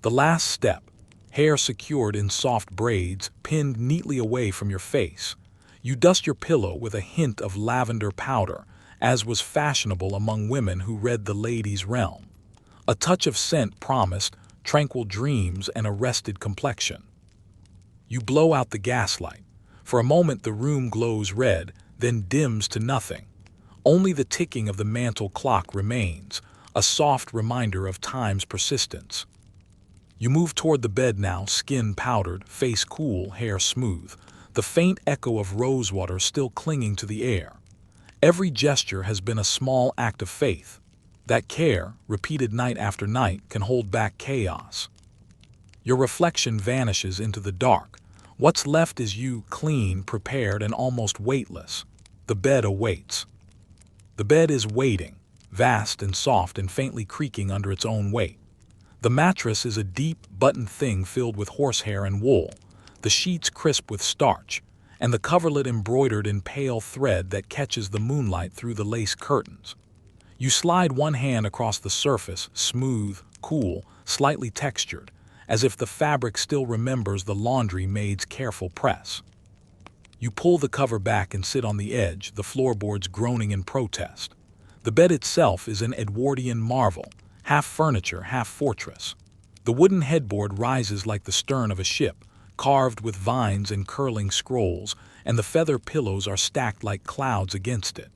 The last step, hair secured in soft braids, pinned neatly away from your face. You dust your pillow with a hint of lavender powder, as was fashionable among women who read the ladies' realm. A touch of scent promised tranquil dreams and a rested complexion. You blow out the gaslight. For a moment the room glows red, then dims to nothing. Only the ticking of the mantel clock remains, a soft reminder of time's persistence. You move toward the bed now, skin powdered, face cool, hair smooth, the faint echo of rosewater still clinging to the air. Every gesture has been a small act of faith. That care, repeated night after night, can hold back chaos. Your reflection vanishes into the dark. What's left is you, clean, prepared, and almost weightless. The bed awaits. The bed is waiting, vast and soft and faintly creaking under its own weight. The mattress is a deep, buttoned thing filled with horsehair and wool, the sheets crisp with starch, and the coverlet embroidered in pale thread that catches the moonlight through the lace curtains. You slide one hand across the surface, smooth, cool, slightly textured, as if the fabric still remembers the laundry maid's careful press. You pull the cover back and sit on the edge, the floorboards groaning in protest. The bed itself is an Edwardian marvel, half furniture, half fortress. The wooden headboard rises like the stern of a ship, carved with vines and curling scrolls, and the feather pillows are stacked like clouds against it.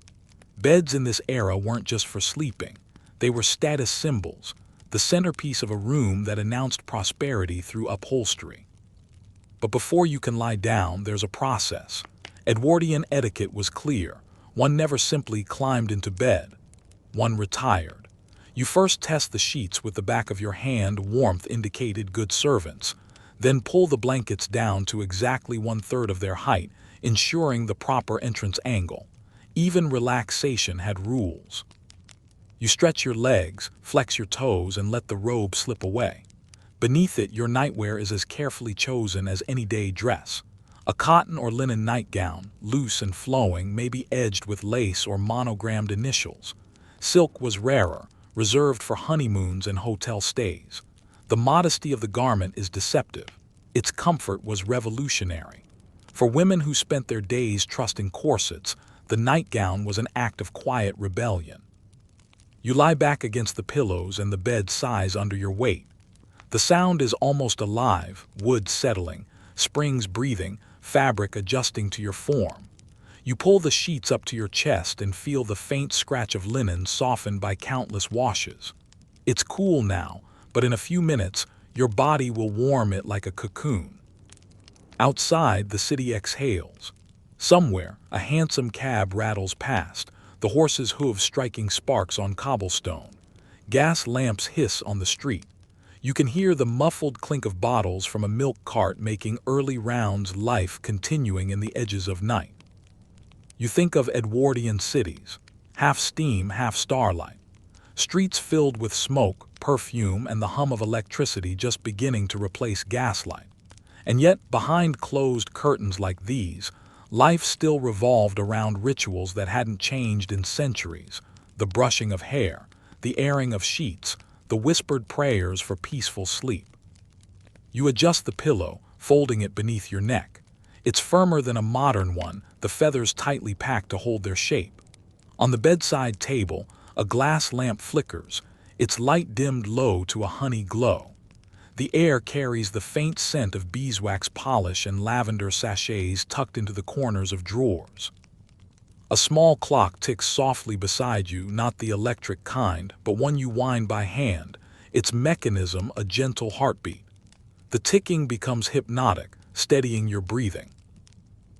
Beds in this era weren't just for sleeping. They were status symbols, the centerpiece of a room that announced prosperity through upholstery. But before you can lie down, there's a process. Edwardian etiquette was clear. One never simply climbed into bed. One retired. You first test the sheets with the back of your hand, warmth indicated good servants. Then pull the blankets down to exactly 1/3 of their height, ensuring the proper entrance angle. Even relaxation had rules. You stretch your legs, flex your toes, and let the robe slip away. Beneath it, your nightwear is as carefully chosen as any day dress. A cotton or linen nightgown, loose and flowing, maybe edged with lace or monogrammed initials. Silk was rarer, reserved for honeymoons and hotel stays. The modesty of the garment is deceptive. Its comfort was revolutionary. For women who spent their days trusting corsets, the nightgown was an act of quiet rebellion. You lie back against the pillows and the bed sighs under your weight. The sound is almost alive, wood settling, springs breathing, fabric adjusting to your form. You pull the sheets up to your chest and feel the faint scratch of linen softened by countless washes. It's cool now, but in a few minutes, your body will warm it like a cocoon. Outside, the city exhales. Somewhere, a hansom cab rattles past, the horse's hooves striking sparks on cobblestone. Gas lamps hiss on the street. You can hear the muffled clink of bottles from a milk cart making early rounds, life continuing in the edges of night. You think of Edwardian cities, half steam, half starlight. Streets filled with smoke, perfume, and the hum of electricity just beginning to replace gaslight. And yet, behind closed curtains like these, life still revolved around rituals that hadn't changed in centuries. The brushing of hair, the airing of sheets, the whispered prayers for peaceful sleep. You adjust the pillow, folding it beneath your neck. It's firmer than a modern one, the feathers tightly packed to hold their shape. On the bedside table, a glass lamp flickers, its light dimmed low to a honey glow. The air carries the faint scent of beeswax polish and lavender sachets tucked into the corners of drawers. A small clock ticks softly beside you, not the electric kind, but one you wind by hand, its mechanism a gentle heartbeat. The ticking becomes hypnotic, steadying your breathing.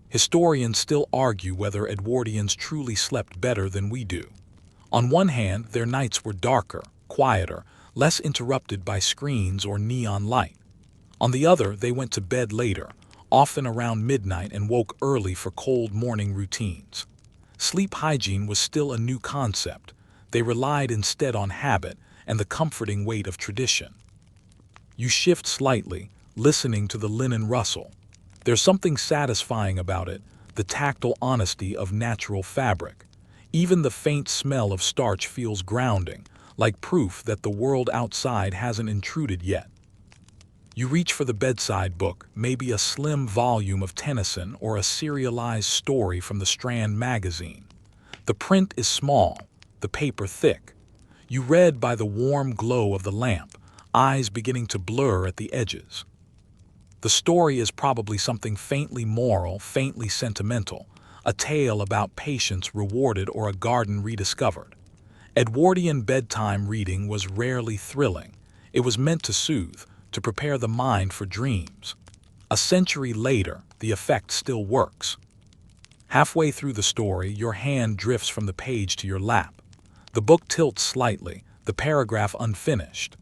Historians still argue whether Edwardians truly slept better than we do. On one hand, their nights were darker, quieter, less interrupted by screens or neon light. On the other, they went to bed later, often around midnight, and woke early for cold morning routines. Sleep hygiene was still a new concept. They relied instead on habit and the comforting weight of tradition. You shift slightly, listening to the linen rustle. There's something satisfying about it, the tactile honesty of natural fabric. Even the faint smell of starch feels grounding, like proof that the world outside hasn't intruded yet. You reach for the bedside book, maybe a slim volume of Tennyson or a serialized story from the Strand magazine. The print is small, the paper thick. You read by the warm glow of the lamp, eyes beginning to blur at the edges. The story is probably something faintly moral, faintly sentimental, a tale about patience rewarded or a garden rediscovered. Edwardian bedtime reading was rarely thrilling. It was meant to soothe, to prepare the mind for dreams. A century later, the effect still works. Halfway through the story, your hand drifts from the page to your lap. The book tilts slightly, the paragraph unfinished.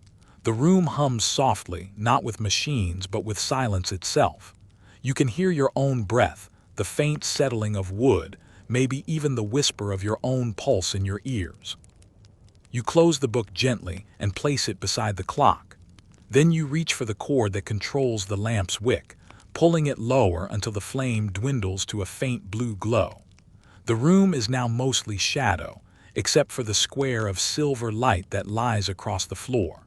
The room hums softly, not with machines but with silence itself. You can hear your own breath, the faint settling of wood, maybe even the whisper of your own pulse in your ears. You close the book gently and place it beside the clock. Then you reach for the cord that controls the lamp's wick, pulling it lower until the flame dwindles to a faint blue glow. The room is now mostly shadow, except for the square of silver light that lies across the floor.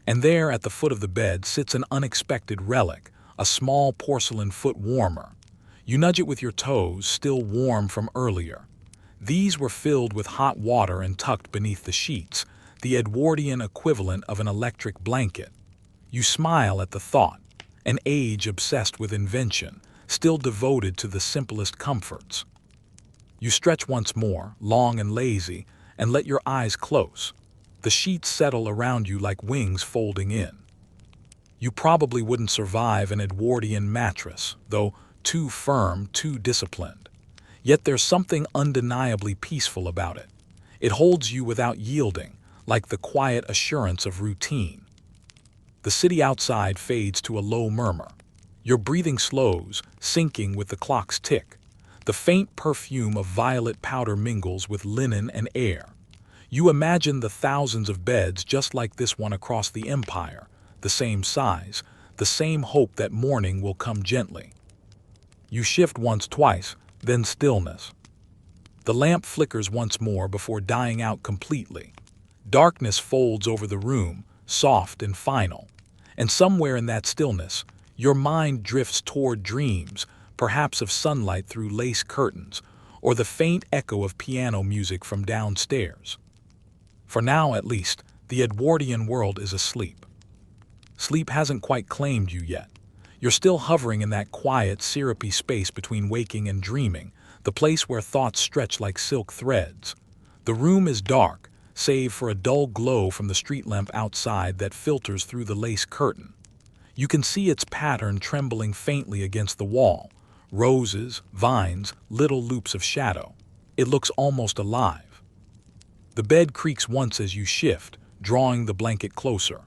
And there at the foot of the bed sits an unexpected relic, a small porcelain foot warmer. You nudge it with your toes, still warm from earlier. These were filled with hot water and tucked beneath the sheets, the Edwardian equivalent of an electric blanket. You smile at the thought, an age obsessed with invention, still devoted to the simplest comforts. You stretch once more, long and lazy, and let your eyes close. The sheets settle around you like wings folding in. You probably wouldn't survive an Edwardian mattress, though too firm, too disciplined. Yet there's something undeniably peaceful about it. It holds you without yielding, like the quiet assurance of routine. The city outside fades to a low murmur. Your breathing slows, syncing with the clock's tick. The faint perfume of violet powder mingles with linen and air. You imagine the thousands of beds just like this one across the empire, the same size, the same hope that morning will come gently. You shift once, twice, then stillness. The lamp flickers once more before dying out completely. Darkness folds over the room, soft and final. And somewhere in that stillness, your mind drifts toward dreams, perhaps of sunlight through lace curtains, or the faint echo of piano music from downstairs. For now, at least, the Edwardian world is asleep. Sleep hasn't quite claimed you yet. You're still hovering in that quiet, syrupy space between waking and dreaming, the place where thoughts stretch like silk threads. The room is dark, save for a dull glow from the street lamp outside that filters through the lace curtain. You can see its pattern trembling faintly against the wall. Roses, vines, little loops of shadow. It looks almost alive. The bed creaks once as you shift, drawing the blanket closer.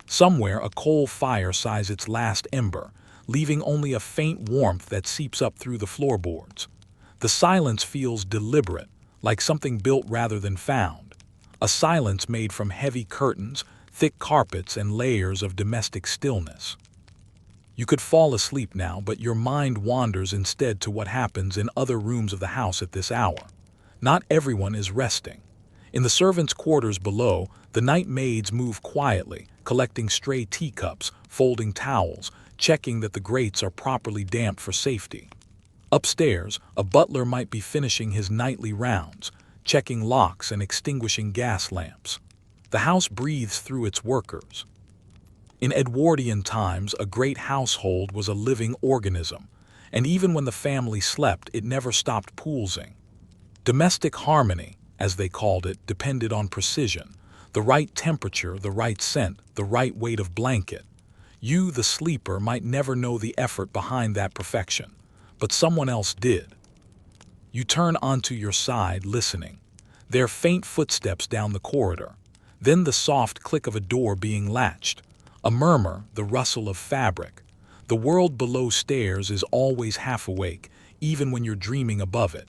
Somewhere a coal fire sighs its last ember, leaving only a faint warmth that seeps up through the floorboards. The silence feels deliberate, like something built rather than found. A silence made from heavy curtains, thick carpets, and layers of domestic stillness. You could fall asleep now, but your mind wanders instead to what happens in other rooms of the house at this hour. Not everyone is resting. In the servants' quarters below, the night maids move quietly, collecting stray teacups, folding towels, checking that the grates are properly damped for safety. Upstairs, a butler might be finishing his nightly rounds, checking locks and extinguishing gas lamps. The house breathes through its workers. In Edwardian times, a great household was a living organism, and even when the family slept, it never stopped poolsing. Domestic harmony, as they called it, depended on precision, the right temperature, the right scent, the right weight of blanket. You, the sleeper, might never know the effort behind that perfection, but someone else did. You turn onto your side, listening. Their faint footsteps down the corridor, then the soft click of a door being latched, a murmur, the rustle of fabric. The world below stairs is always half awake, even when you're dreaming above it.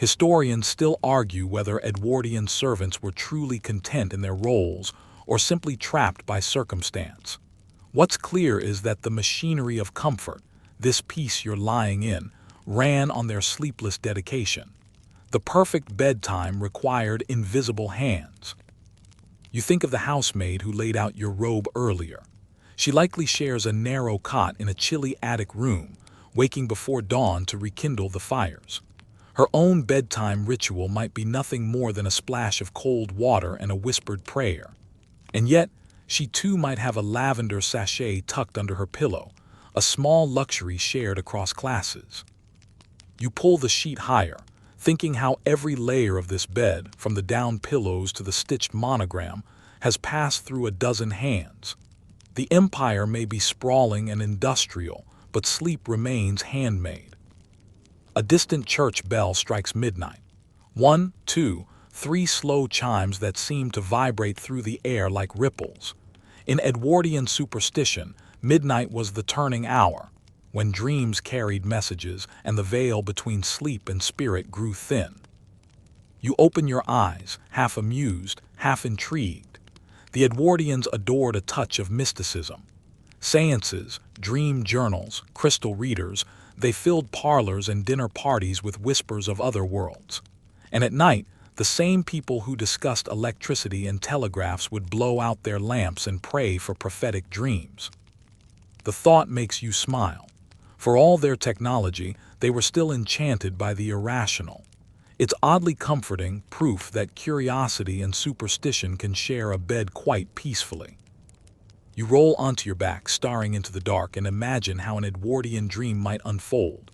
Historians still argue whether Edwardian servants were truly content in their roles or simply trapped by circumstance. What's clear is that the machinery of comfort, this peace you're lying in, ran on their sleepless dedication. The perfect bedtime required invisible hands. You think of the housemaid who laid out your robe earlier. She likely shares a narrow cot in a chilly attic room, waking before dawn to rekindle the fires. Her own bedtime ritual might be nothing more than a splash of cold water and a whispered prayer. And yet, she too might have a lavender sachet tucked under her pillow, a small luxury shared across classes. You pull the sheet higher, thinking how every layer of this bed, from the down pillows to the stitched monogram, has passed through a dozen hands. The empire may be sprawling and industrial, but sleep remains handmade. A distant church bell strikes midnight. 1, 2, 3 slow chimes that seem to vibrate through the air like ripples. In Edwardian superstition, midnight was the turning hour, when dreams carried messages and the veil between sleep and spirit grew thin. You open your eyes, half amused, half intrigued. The Edwardians adored a touch of mysticism. Seances, dream journals, crystal readers, they filled parlors and dinner parties with whispers of other worlds. And at night, the same people who discussed electricity and telegraphs would blow out their lamps and pray for prophetic dreams. The thought makes you smile. For all their technology, they were still enchanted by the irrational. It's oddly comforting, proof that curiosity and superstition can share a bed quite peacefully. You roll onto your back, staring into the dark, and imagine how an Edwardian dream might unfold.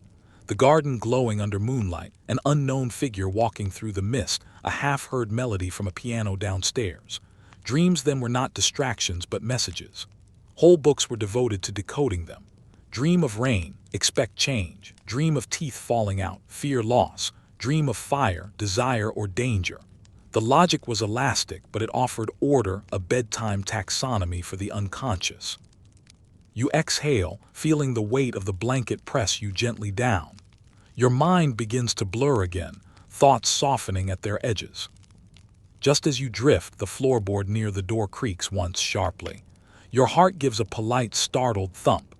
The garden glowing under moonlight, an unknown figure walking through the mist, a half-heard melody from a piano downstairs. Dreams then were not distractions but messages. Whole books were devoted to decoding them. Dream of rain, expect change. Dream of teeth falling out, fear loss. Dream of fire, desire or danger. The logic was elastic, but it offered order, a bedtime taxonomy for the unconscious. You exhale, feeling the weight of the blanket press you gently down. Your mind begins to blur again, thoughts softening at their edges. Just as you drift, the floorboard near the door creaks once sharply. Your heart gives a polite, startled thump.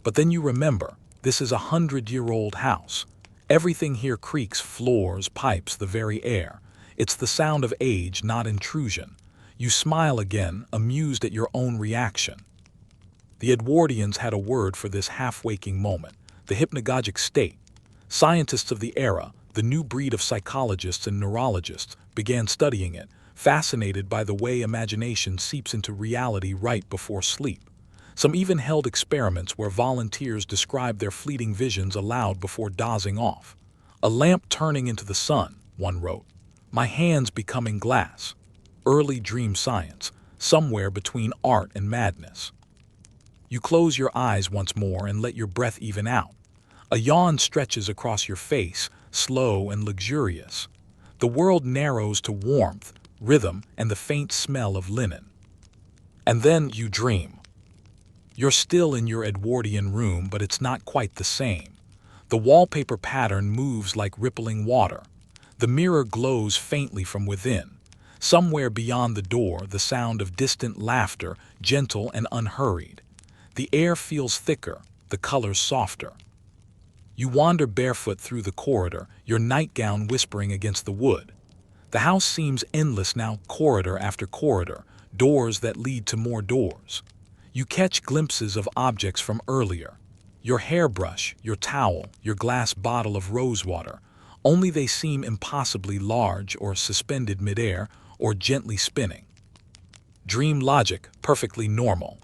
But then you remember, this is a 100-year-old house. Everything here creaks, floors, pipes, the very air. It's the sound of age, not intrusion. You smile again, amused at your own reaction. The Edwardians had a word for this half-waking moment, the hypnagogic state. Scientists of the era, the new breed of psychologists and neurologists, began studying it, fascinated by the way imagination seeps into reality right before sleep. Some even held experiments where volunteers described their fleeting visions aloud before dozing off. A lamp turning into the sun, one wrote. My hands becoming glass. Early dream science, somewhere between art and madness. You close your eyes once more and let your breath even out. A yawn stretches across your face, slow and luxurious. The world narrows to warmth, rhythm, and the faint smell of linen. And then you dream. You're still in your Edwardian room, but it's not quite the same. The wallpaper pattern moves like rippling water. The mirror glows faintly from within. Somewhere beyond the door, the sound of distant laughter, gentle and unhurried. The air feels thicker, the colors softer. You wander barefoot through the corridor, your nightgown whispering against the wood. The house seems endless now, corridor after corridor, doors that lead to more doors. You catch glimpses of objects from earlier. Your hairbrush, your towel, your glass bottle of rosewater, only they seem impossibly large or suspended midair or gently spinning. Dream logic, perfectly normal.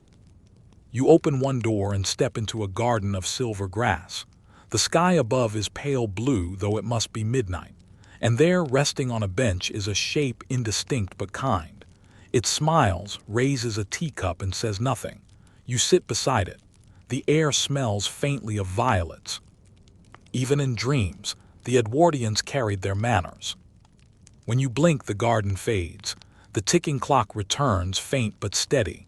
You open one door and step into a garden of silver grass. The sky above is pale blue, though it must be midnight, and there, resting on a bench, is a shape indistinct but kind. It smiles, raises a teacup, and says nothing. You sit beside it. The air smells faintly of violets. Even in dreams, the Edwardians carried their manners. When you blink, the garden fades. The ticking clock returns, faint but steady.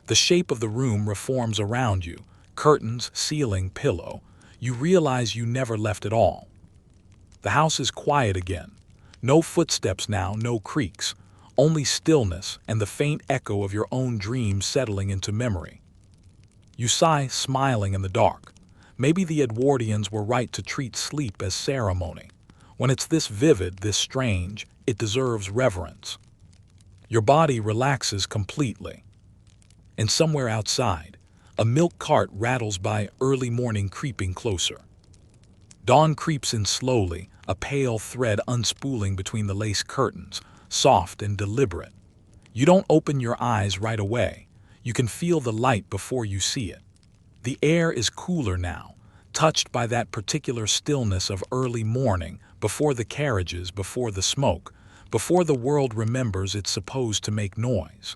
The shape of the room reforms around you, curtains, ceiling, pillow. You realize you never left at all. The house is quiet again. No footsteps now, no creaks. Only stillness and the faint echo of your own dreams settling into memory. You sigh, smiling in the dark. Maybe the Edwardians were right to treat sleep as ceremony. When it's this vivid, this strange, it deserves reverence. Your body relaxes completely. And somewhere outside, a milk cart rattles by, early morning creeping closer. Dawn creeps in slowly, a pale thread unspooling between the lace curtains, soft and deliberate. You don't open your eyes right away. You can feel the light before you see it. The air is cooler now, touched by that particular stillness of early morning, before the carriages, before the smoke, before the world remembers it's supposed to make noise.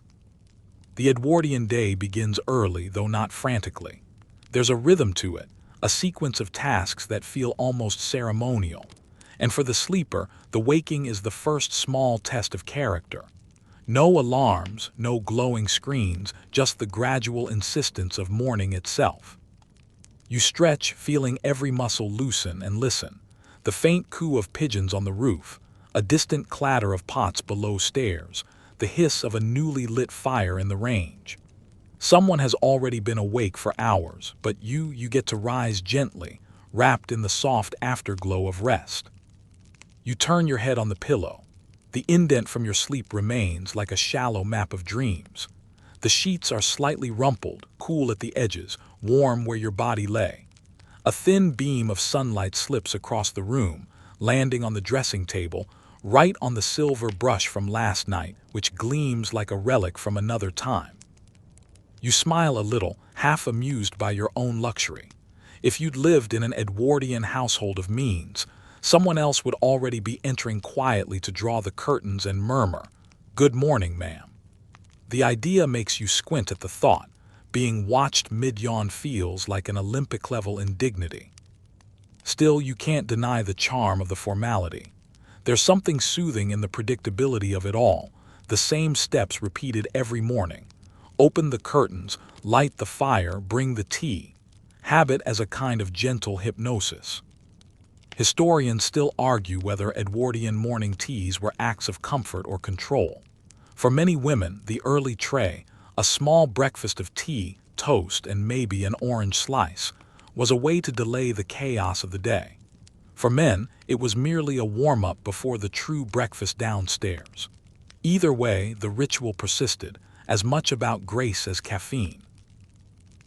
The Edwardian day begins early, though not frantically. There's a rhythm to it, a sequence of tasks that feel almost ceremonial. And for the sleeper, the waking is the first small test of character. No alarms, no glowing screens, just the gradual insistence of morning itself. You stretch, feeling every muscle loosen, and listen. The faint coo of pigeons on the roof, a distant clatter of pots below stairs, the hiss of a newly lit fire in the range. Someone has already been awake for hours, but you get to rise gently, wrapped in the soft afterglow of rest. You turn your head on the pillow. The indent from your sleep remains like a shallow map of dreams. The sheets are slightly rumpled, cool at the edges, warm where your body lay. A thin beam of sunlight slips across the room, landing on the dressing table, right on the silver brush from last night, which gleams like a relic from another time. You smile a little, half amused by your own luxury. If you'd lived in an Edwardian household of means, someone else would already be entering quietly to draw the curtains and murmur, "Good morning, ma'am." The idea makes you squint at the thought. Being watched mid-yawn feels like an Olympic-level indignity. Still, you can't deny the charm of the formality. There's something soothing in the predictability of it all, the same steps repeated every morning. Open the curtains, light the fire, bring the tea. Habit as a kind of gentle hypnosis. Historians still argue whether Edwardian morning teas were acts of comfort or control. For many women, the early tray, a small breakfast of tea, toast, and maybe an orange slice, was a way to delay the chaos of the day. For men, it was merely a warm-up before the true breakfast downstairs. Either way, the ritual persisted, as much about grace as caffeine.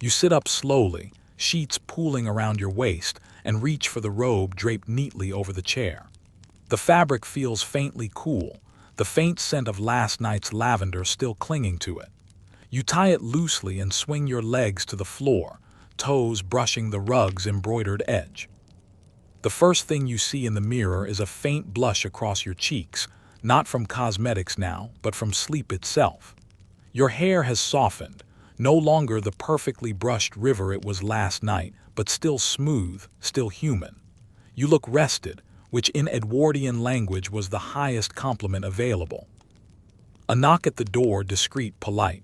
You sit up slowly, sheets pooling around your waist, and reach for the robe draped neatly over the chair. The fabric feels faintly cool, the faint scent of last night's lavender still clinging to it. You tie it loosely and swing your legs to the floor, toes brushing the rug's embroidered edge. The first thing you see in the mirror is a faint blush across your cheeks, not from cosmetics now, but from sleep itself. Your hair has softened, no longer the perfectly brushed river it was last night, but still smooth, still human. You look rested, which in Edwardian language was the highest compliment available. A knock at the door, discreet, polite.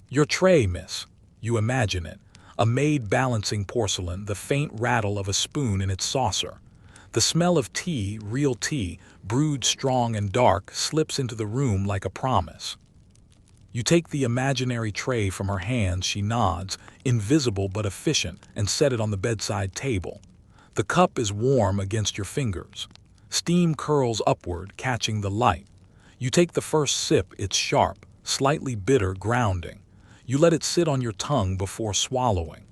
"Your tray, miss." You imagine it. A maid balancing porcelain, the faint rattle of a spoon in its saucer. The smell of tea, real tea, brewed strong and dark, slips into the room like a promise. You take the imaginary tray from her hands, she nods, invisible but efficient, and set it on the bedside table. The cup is warm against your fingers. Steam curls upward, catching the light. You take the first sip, it's sharp, slightly bitter, grounding. You let it sit on your tongue before swallowing.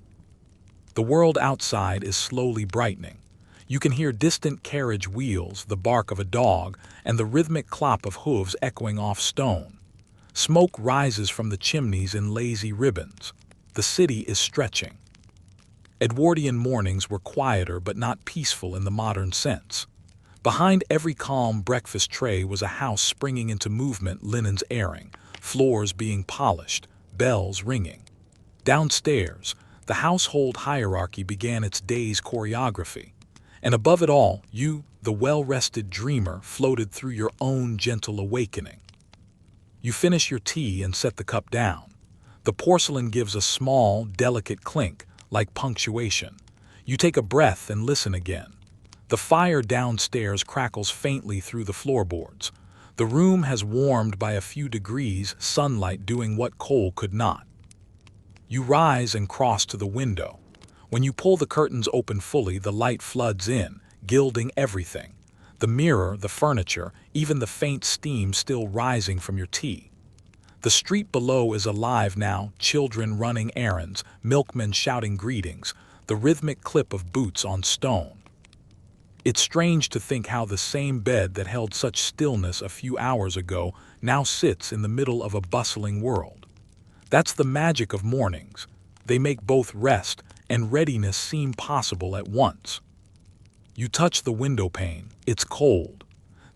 The world outside is slowly brightening. You can hear distant carriage wheels, the bark of a dog, and the rhythmic clop of hooves echoing off stone. Smoke rises from the chimneys in lazy ribbons. The city is stretching. Edwardian mornings were quieter but not peaceful in the modern sense. Behind every calm breakfast tray was a house springing into movement, linens airing, floors being polished, bells ringing. Downstairs, the household hierarchy began its day's choreography. And above it all, you, the well-rested dreamer, floated through your own gentle awakening. You finish your tea and set the cup down. The porcelain gives a small, delicate clink, like punctuation. You take a breath and listen again. The fire downstairs crackles faintly through the floorboards. The room has warmed by a few degrees, sunlight doing what coal could not. You rise and cross to the window. When you pull the curtains open fully, the light floods in, gilding everything. The mirror, the furniture, even the faint steam still rising from your tea. The street below is alive now, children running errands, milkmen shouting greetings, the rhythmic clip of boots on stone. It's strange to think how the same bed that held such stillness a few hours ago now sits in the middle of a bustling world. That's the magic of mornings. They make both rest and readiness seem possible at once. You touch the window pane. It's cold.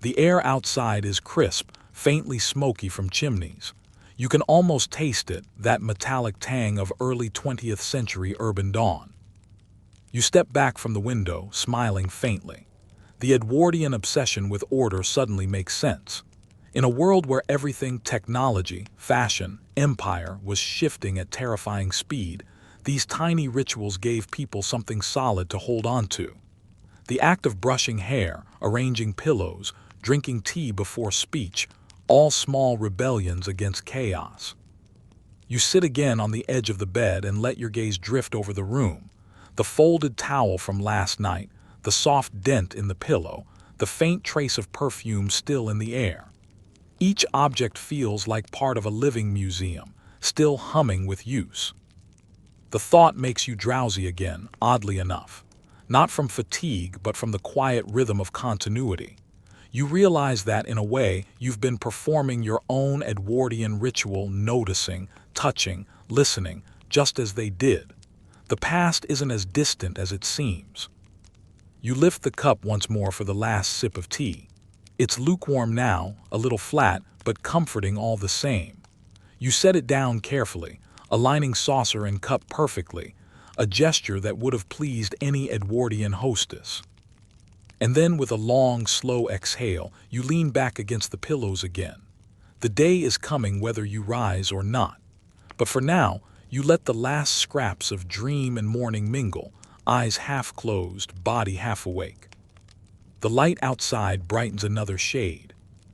The air outside is crisp, faintly smoky from chimneys. You can almost taste it, that metallic tang of early 20th century urban dawn. You step back from the window, smiling faintly. The Edwardian obsession with order suddenly makes sense. In a world where everything, technology, fashion, empire, was shifting at terrifying speed, these tiny rituals gave people something solid to hold on to. The act of brushing hair, arranging pillows, drinking tea before speech, all small rebellions against chaos. You sit again on the edge of the bed and let your gaze drift over the room. The folded towel from last night, the soft dent in the pillow, the faint trace of perfume still in the air. Each object feels like part of a living museum, still humming with use. The thought makes you drowsy again, oddly enough. Not from fatigue, but from the quiet rhythm of continuity. You realize that, in a way, you've been performing your own Edwardian ritual, noticing, touching, listening, just as they did. The past isn't as distant as it seems. You lift the cup once more for the last sip of tea. It's lukewarm now, a little flat, but comforting all the same. You set it down carefully, aligning saucer and cup perfectly, a gesture that would have pleased any Edwardian hostess. And then, with a long, slow exhale, you lean back against the pillows again. The day is coming whether you rise or not. But for now, you let the last scraps of dream and morning mingle, eyes half closed, body half awake. The light outside brightens another shade.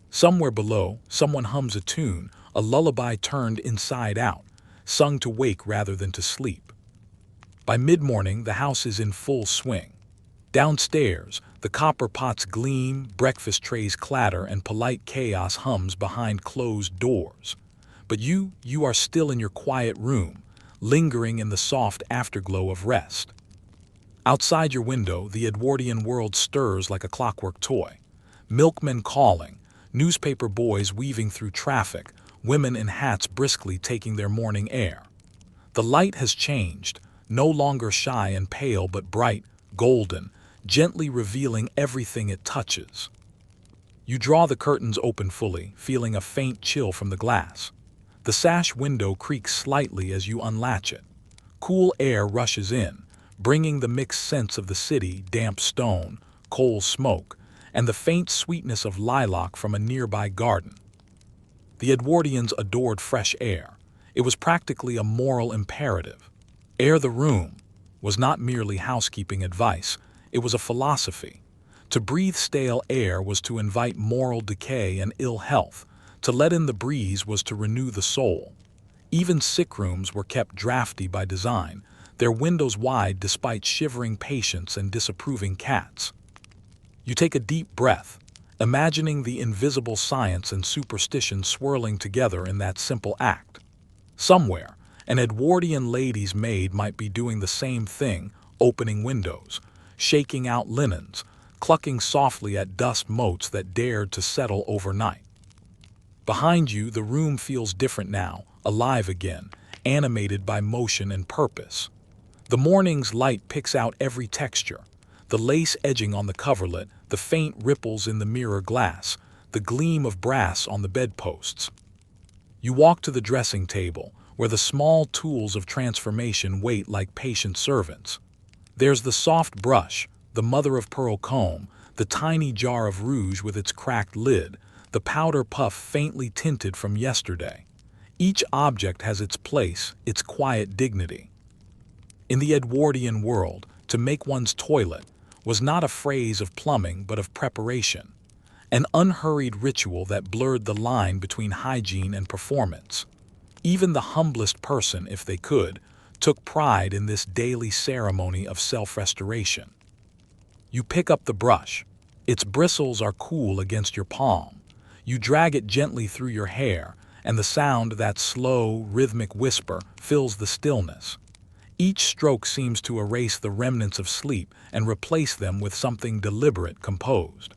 Somewhere below, someone hums a tune, a lullaby turned inside out, sung to wake rather than to sleep. By mid-morning, the house is in full swing. Downstairs, the copper pots gleam, breakfast trays clatter, and polite chaos hums behind closed doors. But you are still in your quiet room, lingering in the soft afterglow of rest. Outside your window, the Edwardian world stirs like a clockwork toy. Milkmen calling, newspaper boys weaving through traffic, women in hats briskly taking their morning air. The light has changed, no longer shy and pale but bright, golden, gently revealing everything it touches. You draw the curtains open fully, feeling a faint chill from the glass. The sash window creaks slightly as you unlatch it. Cool air rushes in, bringing the mixed scents of the city, damp stone, coal smoke, and the faint sweetness of lilac from a nearby garden. The Edwardians adored fresh air. It was practically a moral imperative. Air the room was not merely housekeeping advice, it was a philosophy. To breathe stale air was to invite moral decay and ill health. To let in the breeze was to renew the soul. Even sick rooms were kept drafty by design, their windows wide despite shivering patients and disapproving cats. You take a deep breath, imagining the invisible science and superstition swirling together in that simple act. Somewhere, an Edwardian lady's maid might be doing the same thing, opening windows, shaking out linens, clucking softly at dust motes that dared to settle overnight. Behind you, the room feels different now, alive again, animated by motion and purpose. The morning's light picks out every texture, the lace edging on the coverlet, the faint ripples in the mirror glass, the gleam of brass on the bedposts. You walk to the dressing table, where the small tools of transformation wait like patient servants. There's the soft brush, the mother-of-pearl comb, the tiny jar of rouge with its cracked lid, the powder puff faintly tinted from yesterday. Each object has its place, its quiet dignity. In the Edwardian world, to make one's toilet was not a phrase of plumbing but of preparation, an unhurried ritual that blurred the line between hygiene and performance. Even the humblest person, if they could, took pride in this daily ceremony of self-restoration. You pick up the brush. Its bristles are cool against your palm. You drag it gently through your hair, and the sound, that slow, rhythmic whisper, fills the stillness. Each stroke seems to erase the remnants of sleep and replace them with something deliberate, composed.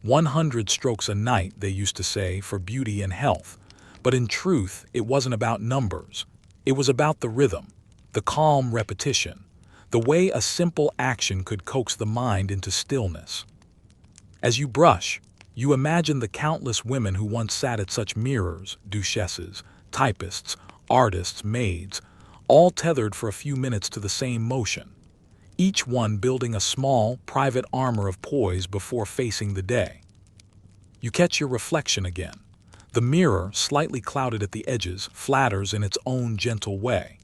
100 strokes a night, they used to say, for beauty and health. But in truth, it wasn't about numbers. It was about the rhythm, the calm repetition, the way a simple action could coax the mind into stillness. As you brush, you imagine the countless women who once sat at such mirrors, duchesses, typists, artists, maids, all tethered for a few minutes to the same motion, each one building a small, private armor of poise before facing the day. You catch your reflection again. The mirror, slightly clouded at the edges, flatters in its own gentle way.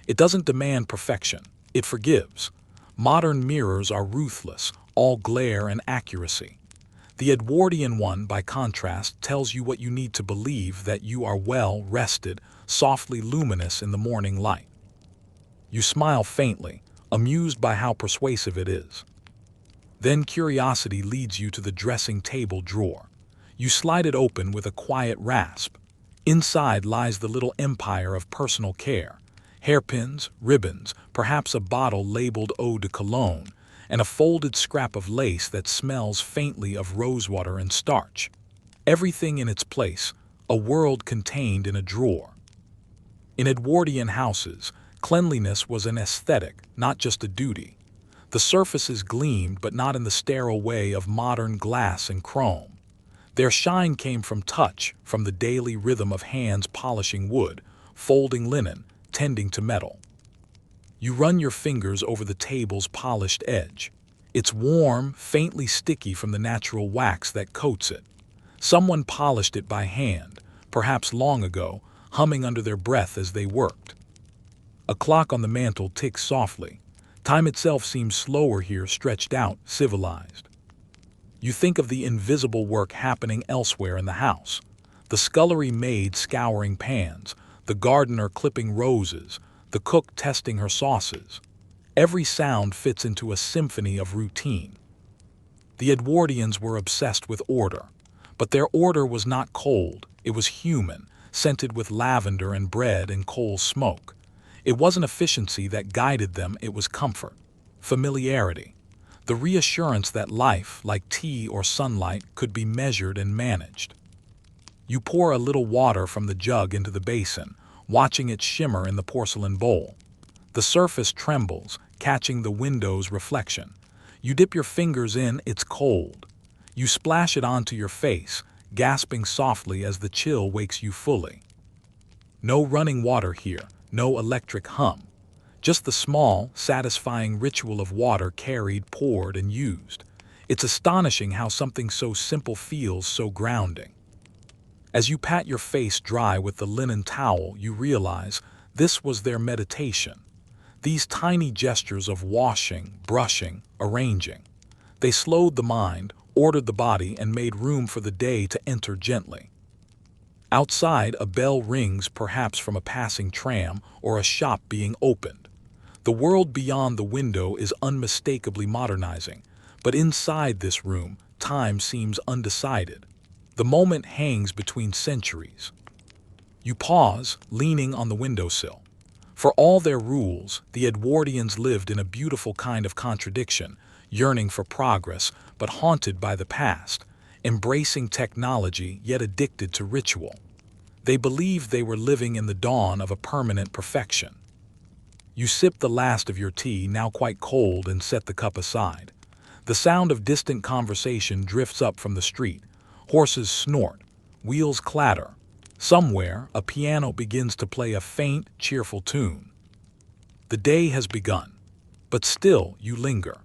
It doesn't demand perfection. It forgives. Modern mirrors are ruthless, all glare and accuracy. The Edwardian one, by contrast, tells you what you need to believe, that you are well rested, softly luminous in the morning light. You smile faintly, amused by how persuasive it is. Then curiosity leads you to the dressing table drawer. You slide it open with a quiet rasp. Inside lies the little empire of personal care. Hairpins, ribbons, perhaps a bottle labeled eau de cologne, and a folded scrap of lace that smells faintly of rosewater and starch. Everything in its place, a world contained in a drawer. In Edwardian houses, cleanliness was an aesthetic, not just a duty. The surfaces gleamed, but not in the sterile way of modern glass and chrome. Their shine came from touch, from the daily rhythm of hands polishing wood, folding linen, tending to metal. You run your fingers over the table's polished edge. It's warm, faintly sticky from the natural wax that coats it. Someone polished it by hand, perhaps long ago, humming under their breath as they worked. A clock on the mantel ticks softly. Time itself seems slower here, stretched out, civilized. You think of the invisible work happening elsewhere in the house. The scullery maid scouring pans, the gardener clipping roses, the cook testing her sauces. Every sound fits into a symphony of routine. The Edwardians were obsessed with order, but their order was not cold, it was human, scented with lavender and bread and coal smoke. It wasn't efficiency that guided them, it was comfort, familiarity, the reassurance that life, like tea or sunlight, could be measured and managed. You pour a little water from the jug into the basin, watching it shimmer in the porcelain bowl. The surface trembles, catching the window's reflection. You dip your fingers in, it's cold. You splash it onto your face, gasping softly as the chill wakes you fully. No running water here, no electric hum. Just the small, satisfying ritual of water carried, poured, and used. It's astonishing how something so simple feels so grounding. As you pat your face dry with the linen towel, you realize this was their meditation. These tiny gestures of washing, brushing, arranging. They slowed the mind, ordered the body, and made room for the day to enter gently. Outside, a bell rings, perhaps from a passing tram or a shop being opened. The world beyond the window is unmistakably modernizing, but inside this room, time seems undecided. The moment hangs between centuries. You pause, leaning on the windowsill. For all their rules, the Edwardians lived in a beautiful kind of contradiction, yearning for progress, but haunted by the past, embracing technology yet addicted to ritual. They believed they were living in the dawn of a permanent perfection. You sip the last of your tea, now quite cold, and set the cup aside. The sound of distant conversation drifts up from the street. Horses snort, wheels clatter. Somewhere, a piano begins to play a faint, cheerful tune. The day has begun, but still you linger.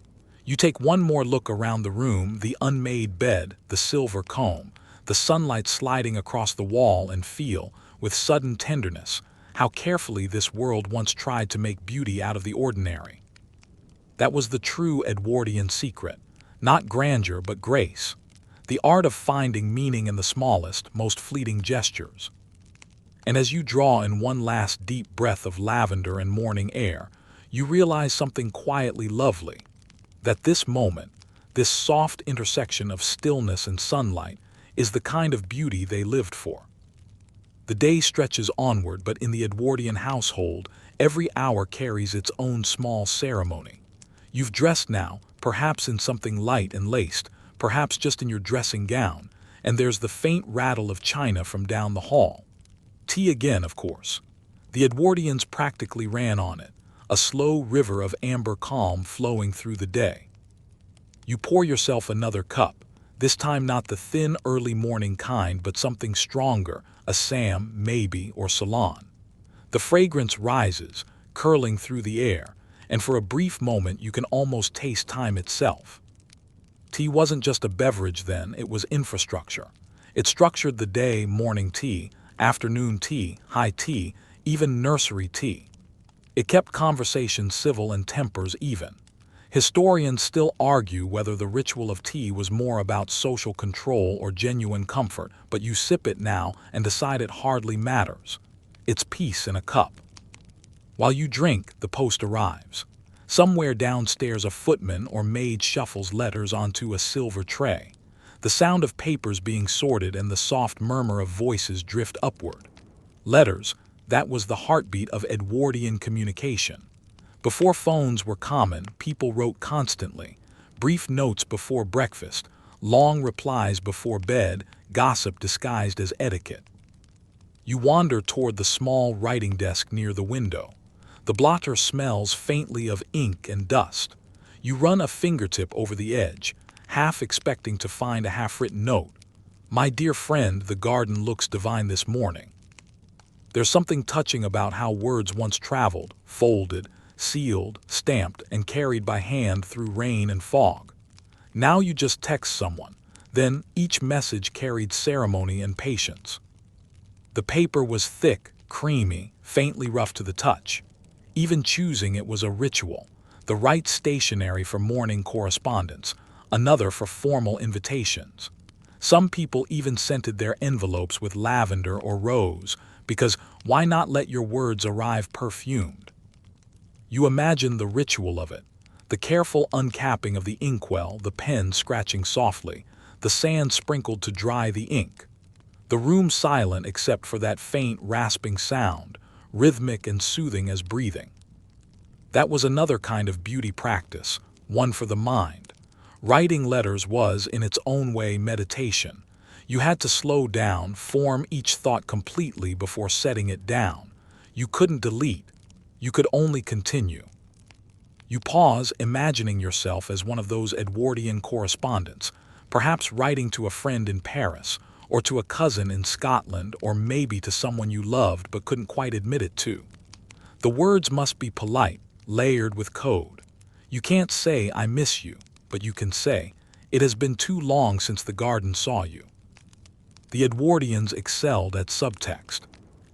You take one more look around the room, the unmade bed, the silver comb, the sunlight sliding across the wall, and feel, with sudden tenderness, how carefully this world once tried to make beauty out of the ordinary. That was the true Edwardian secret, not grandeur but grace, the art of finding meaning in the smallest, most fleeting gestures. And as you draw in one last deep breath of lavender and morning air, you realize something quietly lovely, that this moment, this soft intersection of stillness and sunlight, is the kind of beauty they lived for. The day stretches onward, but in the Edwardian household, every hour carries its own small ceremony. You've dressed now, perhaps in something light and laced, perhaps just in your dressing gown, and there's the faint rattle of china from down the hall. Tea again, of course. The Edwardians practically ran on it, a slow river of amber calm flowing through the day. You pour yourself another cup, this time not the thin early morning kind, but something stronger, a Sam, maybe, or Ceylon. The fragrance rises, curling through the air, and for a brief moment you can almost taste time itself. Tea wasn't just a beverage then, it was infrastructure. It structured the day: morning tea, afternoon tea, high tea, even nursery tea. It kept conversation civil and tempers even. Historians still argue whether the ritual of tea was more about social control or genuine comfort, but you sip it now and decide it hardly matters. It's peace in a cup. While you drink, the post arrives. Somewhere downstairs a footman or maid shuffles letters onto a silver tray. The sound of papers being sorted and the soft murmur of voices drift upward. Letters, that was the heartbeat of Edwardian communication. Before phones were common, people wrote constantly. Brief notes before breakfast, long replies before bed, gossip disguised as etiquette. You wander toward the small writing desk near the window. The blotter smells faintly of ink and dust. You run a fingertip over the edge, half expecting to find a half-written note. "My dear friend, the garden looks divine this morning." There's something touching about how words once traveled, folded, sealed, stamped, and carried by hand through rain and fog. Now you just text someone. Then each message carried ceremony and patience. The paper was thick, creamy, faintly rough to the touch. Even choosing it was a ritual. The right stationery for morning correspondence, another for formal invitations. Some people even scented their envelopes with lavender or rose, because why not let your words arrive perfumed? You imagine the ritual of it, the careful uncapping of the inkwell, the pen scratching softly, the sand sprinkled to dry the ink. The room silent except for that faint rasping sound, rhythmic and soothing as breathing. That was another kind of beauty practice, one for the mind. Writing letters was, in its own way, meditation. You had to slow down, form each thought completely before setting it down. You couldn't delete. You could only continue. You pause, imagining yourself as one of those Edwardian correspondents, perhaps writing to a friend in Paris, or to a cousin in Scotland, or maybe to someone you loved but couldn't quite admit it to. The words must be polite, layered with code. You can't say, "I miss you," but you can say, "It has been too long since the garden saw you." The Edwardians excelled at subtext.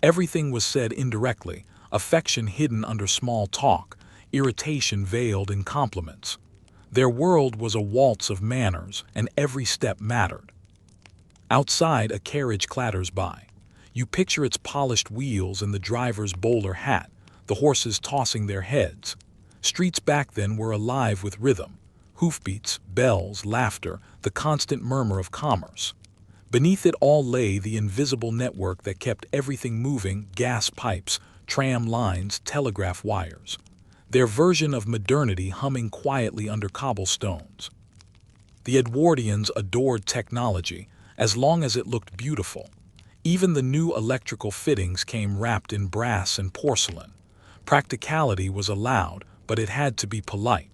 Everything was said indirectly, affection hidden under small talk, irritation veiled in compliments. Their world was a waltz of manners, and every step mattered. Outside, a carriage clatters by. You picture its polished wheels and the driver's bowler hat, the horses tossing their heads. Streets back then were alive with rhythm. Hoofbeats, bells, laughter, the constant murmur of commerce. Beneath it all lay the invisible network that kept everything moving: gas pipes, tram lines, telegraph wires. Their version of modernity humming quietly under cobblestones. The Edwardians adored technology, as long as it looked beautiful. Even the new electrical fittings came wrapped in brass and porcelain. Practicality was allowed, but it had to be polite.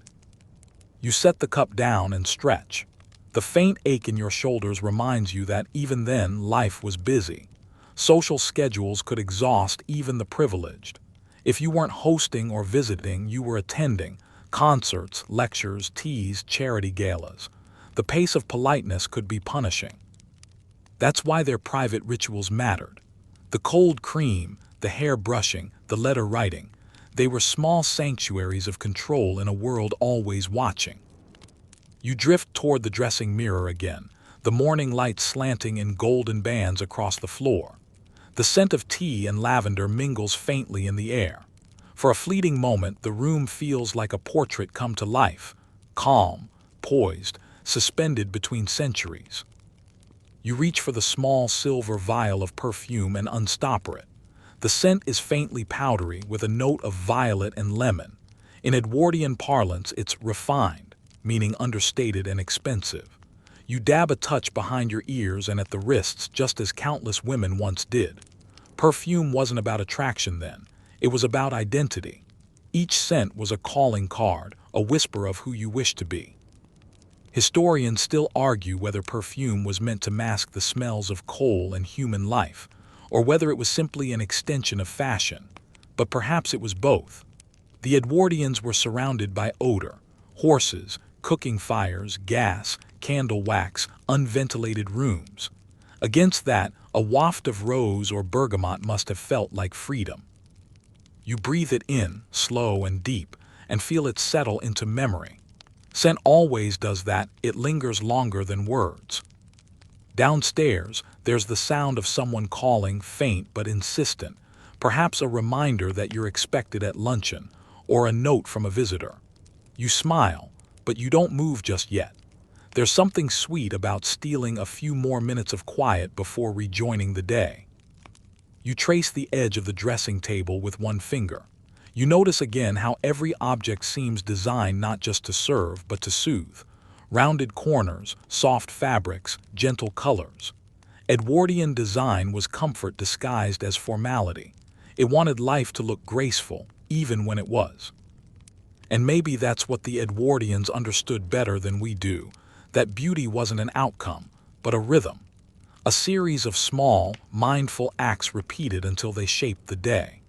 You set the cup down and stretch. The faint ache in your shoulders reminds you that even then life was busy. Social schedules could exhaust even the privileged. If you weren't hosting or visiting, you were attending concerts, lectures, teas, charity galas. The pace of politeness could be punishing. That's why their private rituals mattered. The cold cream, the hair brushing, the letter writing. They were small sanctuaries of control in a world always watching. You drift toward the dressing mirror again, the morning light slanting in golden bands across the floor. The scent of tea and lavender mingles faintly in the air. For a fleeting moment, the room feels like a portrait come to life, calm, poised, suspended between centuries. You reach for the small silver vial of perfume and unstopper it. The scent is faintly powdery with a note of violet and lemon. In Edwardian parlance, it's refined, meaning understated and expensive. You dab a touch behind your ears and at the wrists, just as countless women once did. Perfume wasn't about attraction then. It was about identity. Each scent was a calling card, a whisper of who you wished to be. Historians still argue whether perfume was meant to mask the smells of coal and human life, or whether it was simply an extension of fashion. But perhaps it was both. The Edwardians were surrounded by odor: horses, cooking fires, gas, candle wax, unventilated rooms. Against that, a waft of rose or bergamot must have felt like freedom. You breathe it in, slow and deep, and feel it settle into memory. Scent always does that. It lingers longer than words. Downstairs, there's the sound of someone calling, faint but insistent, perhaps a reminder that you're expected at luncheon, or a note from a visitor. You smile, but you don't move just yet. There's something sweet about stealing a few more minutes of quiet before rejoining the day. You trace the edge of the dressing table with one finger. You notice again how every object seems designed not just to serve, but to soothe. Rounded corners, soft fabrics, gentle colors. Edwardian design was comfort disguised as formality. It wanted life to look graceful, even when it was. And maybe that's what the Edwardians understood better than we do, that beauty wasn't an outcome, but a rhythm. A series of small, mindful acts repeated until they shaped the day.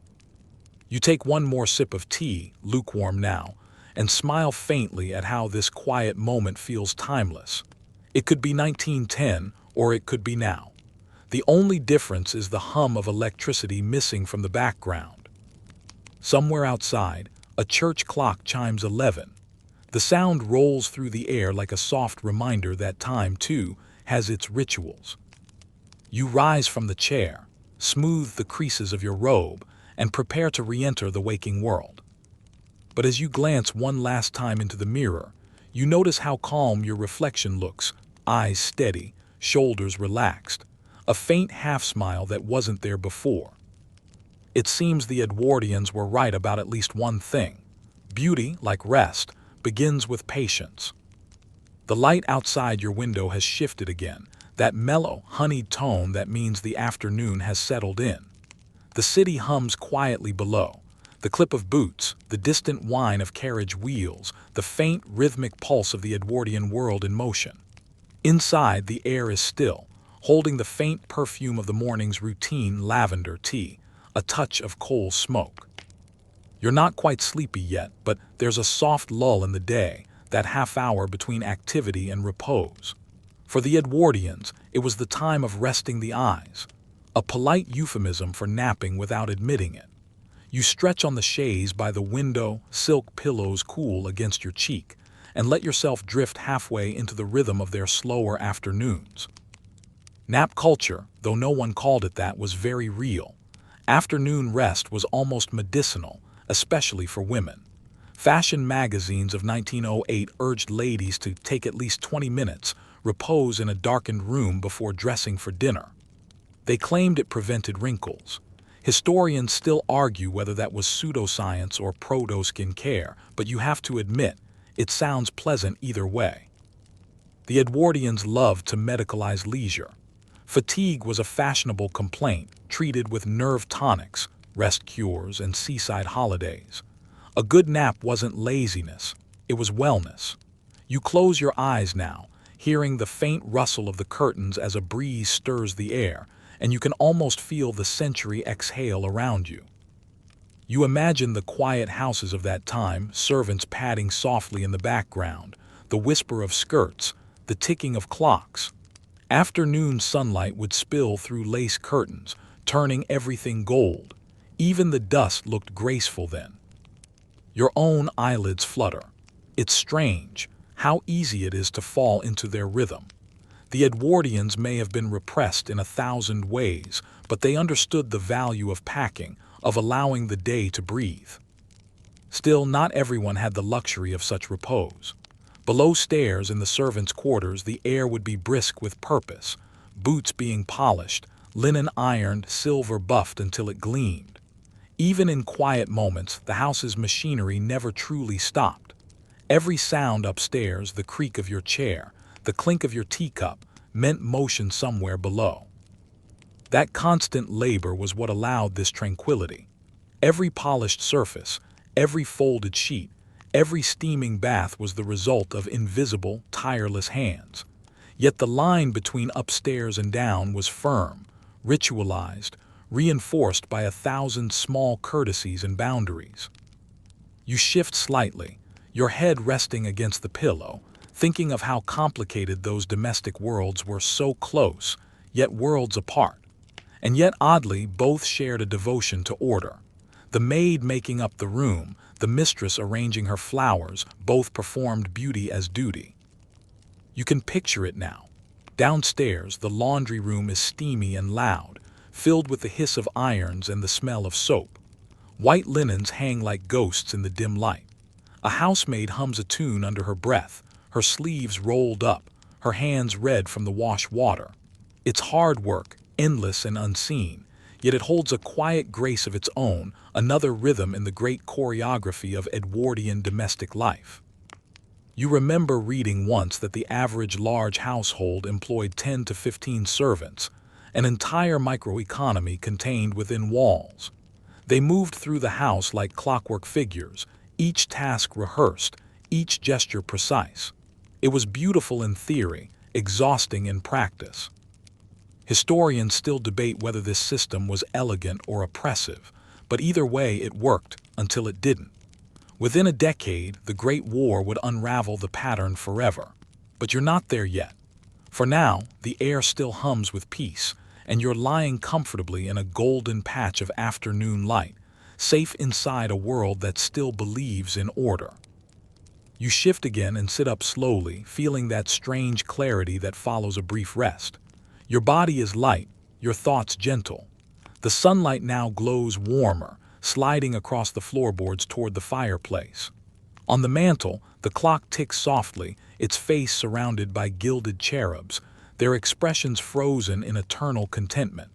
You take one more sip of tea, lukewarm now, and smile faintly at how this quiet moment feels timeless. It could be 1910, or it could be now. The only difference is the hum of electricity missing from the background. Somewhere outside, a church clock chimes 11. The sound rolls through the air like a soft reminder that time, too, has its rituals. You rise from the chair, smooth the creases of your robe, and prepare to re-enter the waking world. But as you glance one last time into the mirror, you notice how calm your reflection looks, eyes steady, shoulders relaxed, a faint half-smile that wasn't there before. It seems the Edwardians were right about at least one thing. Beauty, like rest, begins with patience. The light outside your window has shifted again, that mellow, honeyed tone that means the afternoon has settled in. The city hums quietly below. The clip of boots, the distant whine of carriage wheels, the faint, rhythmic pulse of the Edwardian world in motion. Inside, the air is still, holding the faint perfume of the morning's routine lavender tea, a touch of coal smoke. You're not quite sleepy yet, but there's a soft lull in the day, that half hour between activity and repose. For the Edwardians, it was the time of resting the eyes, a polite euphemism for napping without admitting it. You stretch on the chaise by the window, silk pillows cool against your cheek, and let yourself drift halfway into the rhythm of their slower afternoons. Nap culture, though no one called it that, was very real. Afternoon rest was almost medicinal, especially for women. Fashion magazines of 1908 urged ladies to take at least 20 minutes, repose in a darkened room before dressing for dinner. They claimed it prevented wrinkles. Historians still argue whether that was pseudoscience or proto-skin care, but you have to admit, it sounds pleasant either way. The Edwardians loved to medicalize leisure. Fatigue was a fashionable complaint, treated with nerve tonics, rest cures, and seaside holidays. A good nap wasn't laziness, it was wellness. You close your eyes now, hearing the faint rustle of the curtains as a breeze stirs the air, and you can almost feel the century exhale around you. You imagine the quiet houses of that time, servants padding softly in the background, the whisper of skirts, the ticking of clocks. Afternoon sunlight would spill through lace curtains, turning everything gold. Even the dust looked graceful then. Your own eyelids flutter. It's strange how easy it is to fall into their rhythm. The Edwardians may have been repressed in 1,000 ways, but they understood the value of packing, of allowing the day to breathe. Still, not everyone had the luxury of such repose. Below stairs in the servants' quarters, the air would be brisk with purpose, boots being polished, linen ironed, silver buffed until it gleamed. Even in quiet moments, the house's machinery never truly stopped. Every sound upstairs, the creak of your chair, the clink of your teacup, meant motion somewhere below. That constant labor was what allowed this tranquility. Every polished surface, every folded sheet, every steaming bath was the result of invisible, tireless hands. Yet the line between upstairs and down was firm, ritualized, reinforced by 1,000 small courtesies and boundaries. You shift slightly, your head resting against the pillow, thinking of how complicated those domestic worlds were, so close, yet worlds apart. And yet oddly, both shared a devotion to order. The maid making up the room, the mistress arranging her flowers, both performed beauty as duty. You can picture it now. Downstairs, the laundry room is steamy and loud, filled with the hiss of irons and the smell of soap. White linens hang like ghosts in the dim light. A housemaid hums a tune under her breath, her sleeves rolled up, her hands red from the wash water. It's hard work, endless and unseen, yet it holds a quiet grace of its own, another rhythm in the great choreography of Edwardian domestic life. You remember reading once that the average large household employed 10 to 15 servants, an entire microeconomy contained within walls. They moved through the house like clockwork figures, each task rehearsed, each gesture precise. It was beautiful in theory, exhausting in practice. Historians still debate whether this system was elegant or oppressive, but either way it worked until it didn't. Within a decade, the Great War would unravel the pattern forever. But you're not there yet. For now, the air still hums with peace, and you're lying comfortably in a golden patch of afternoon light, safe inside a world that still believes in order. You shift again and sit up slowly, feeling that strange clarity that follows a brief rest. Your body is light, your thoughts gentle. The sunlight now glows warmer, sliding across the floorboards toward the fireplace. On the mantel, the clock ticks softly, its face surrounded by gilded cherubs, their expressions frozen in eternal contentment.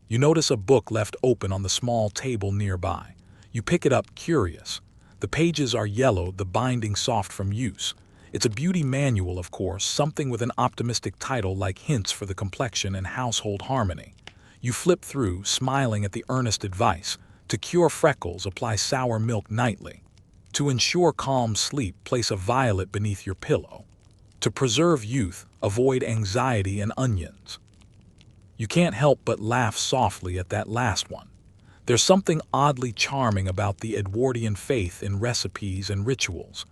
You notice a book left open on the small table nearby. You pick it up, curious. The pages are yellow, the binding soft from use. It's a beauty manual, of course, something with an optimistic title like Hints for the Complexion and Household Harmony. You flip through, smiling at the earnest advice. To cure freckles, apply sour milk nightly. To ensure calm sleep, place a violet beneath your pillow. To preserve youth, avoid anxiety and onions. You can't help but laugh softly at that last one. There's something oddly charming about the Edwardian faith in recipes and rituals,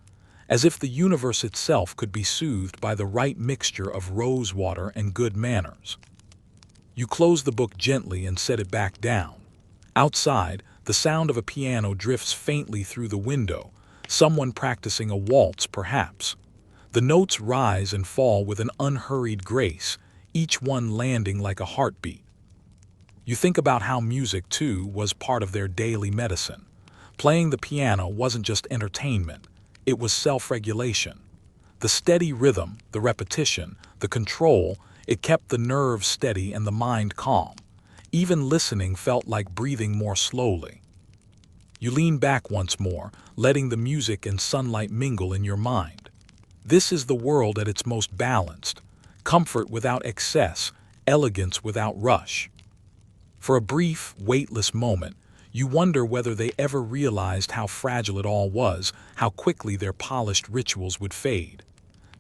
as if the universe itself could be soothed by the right mixture of rose water and good manners. You close the book gently and set it back down. Outside, the sound of a piano drifts faintly through the window, someone practicing a waltz perhaps. The notes rise and fall with an unhurried grace, each one landing like a heartbeat. You think about how music, too, was part of their daily medicine. Playing the piano wasn't just entertainment, it was self-regulation. The steady rhythm, the repetition, the control, it kept the nerves steady and the mind calm. Even listening felt like breathing more slowly. You lean back once more, letting the music and sunlight mingle in your mind. This is the world at its most balanced. Comfort without excess, elegance without rush. For a brief, weightless moment, you wonder whether they ever realized how fragile it all was, how quickly their polished rituals would fade.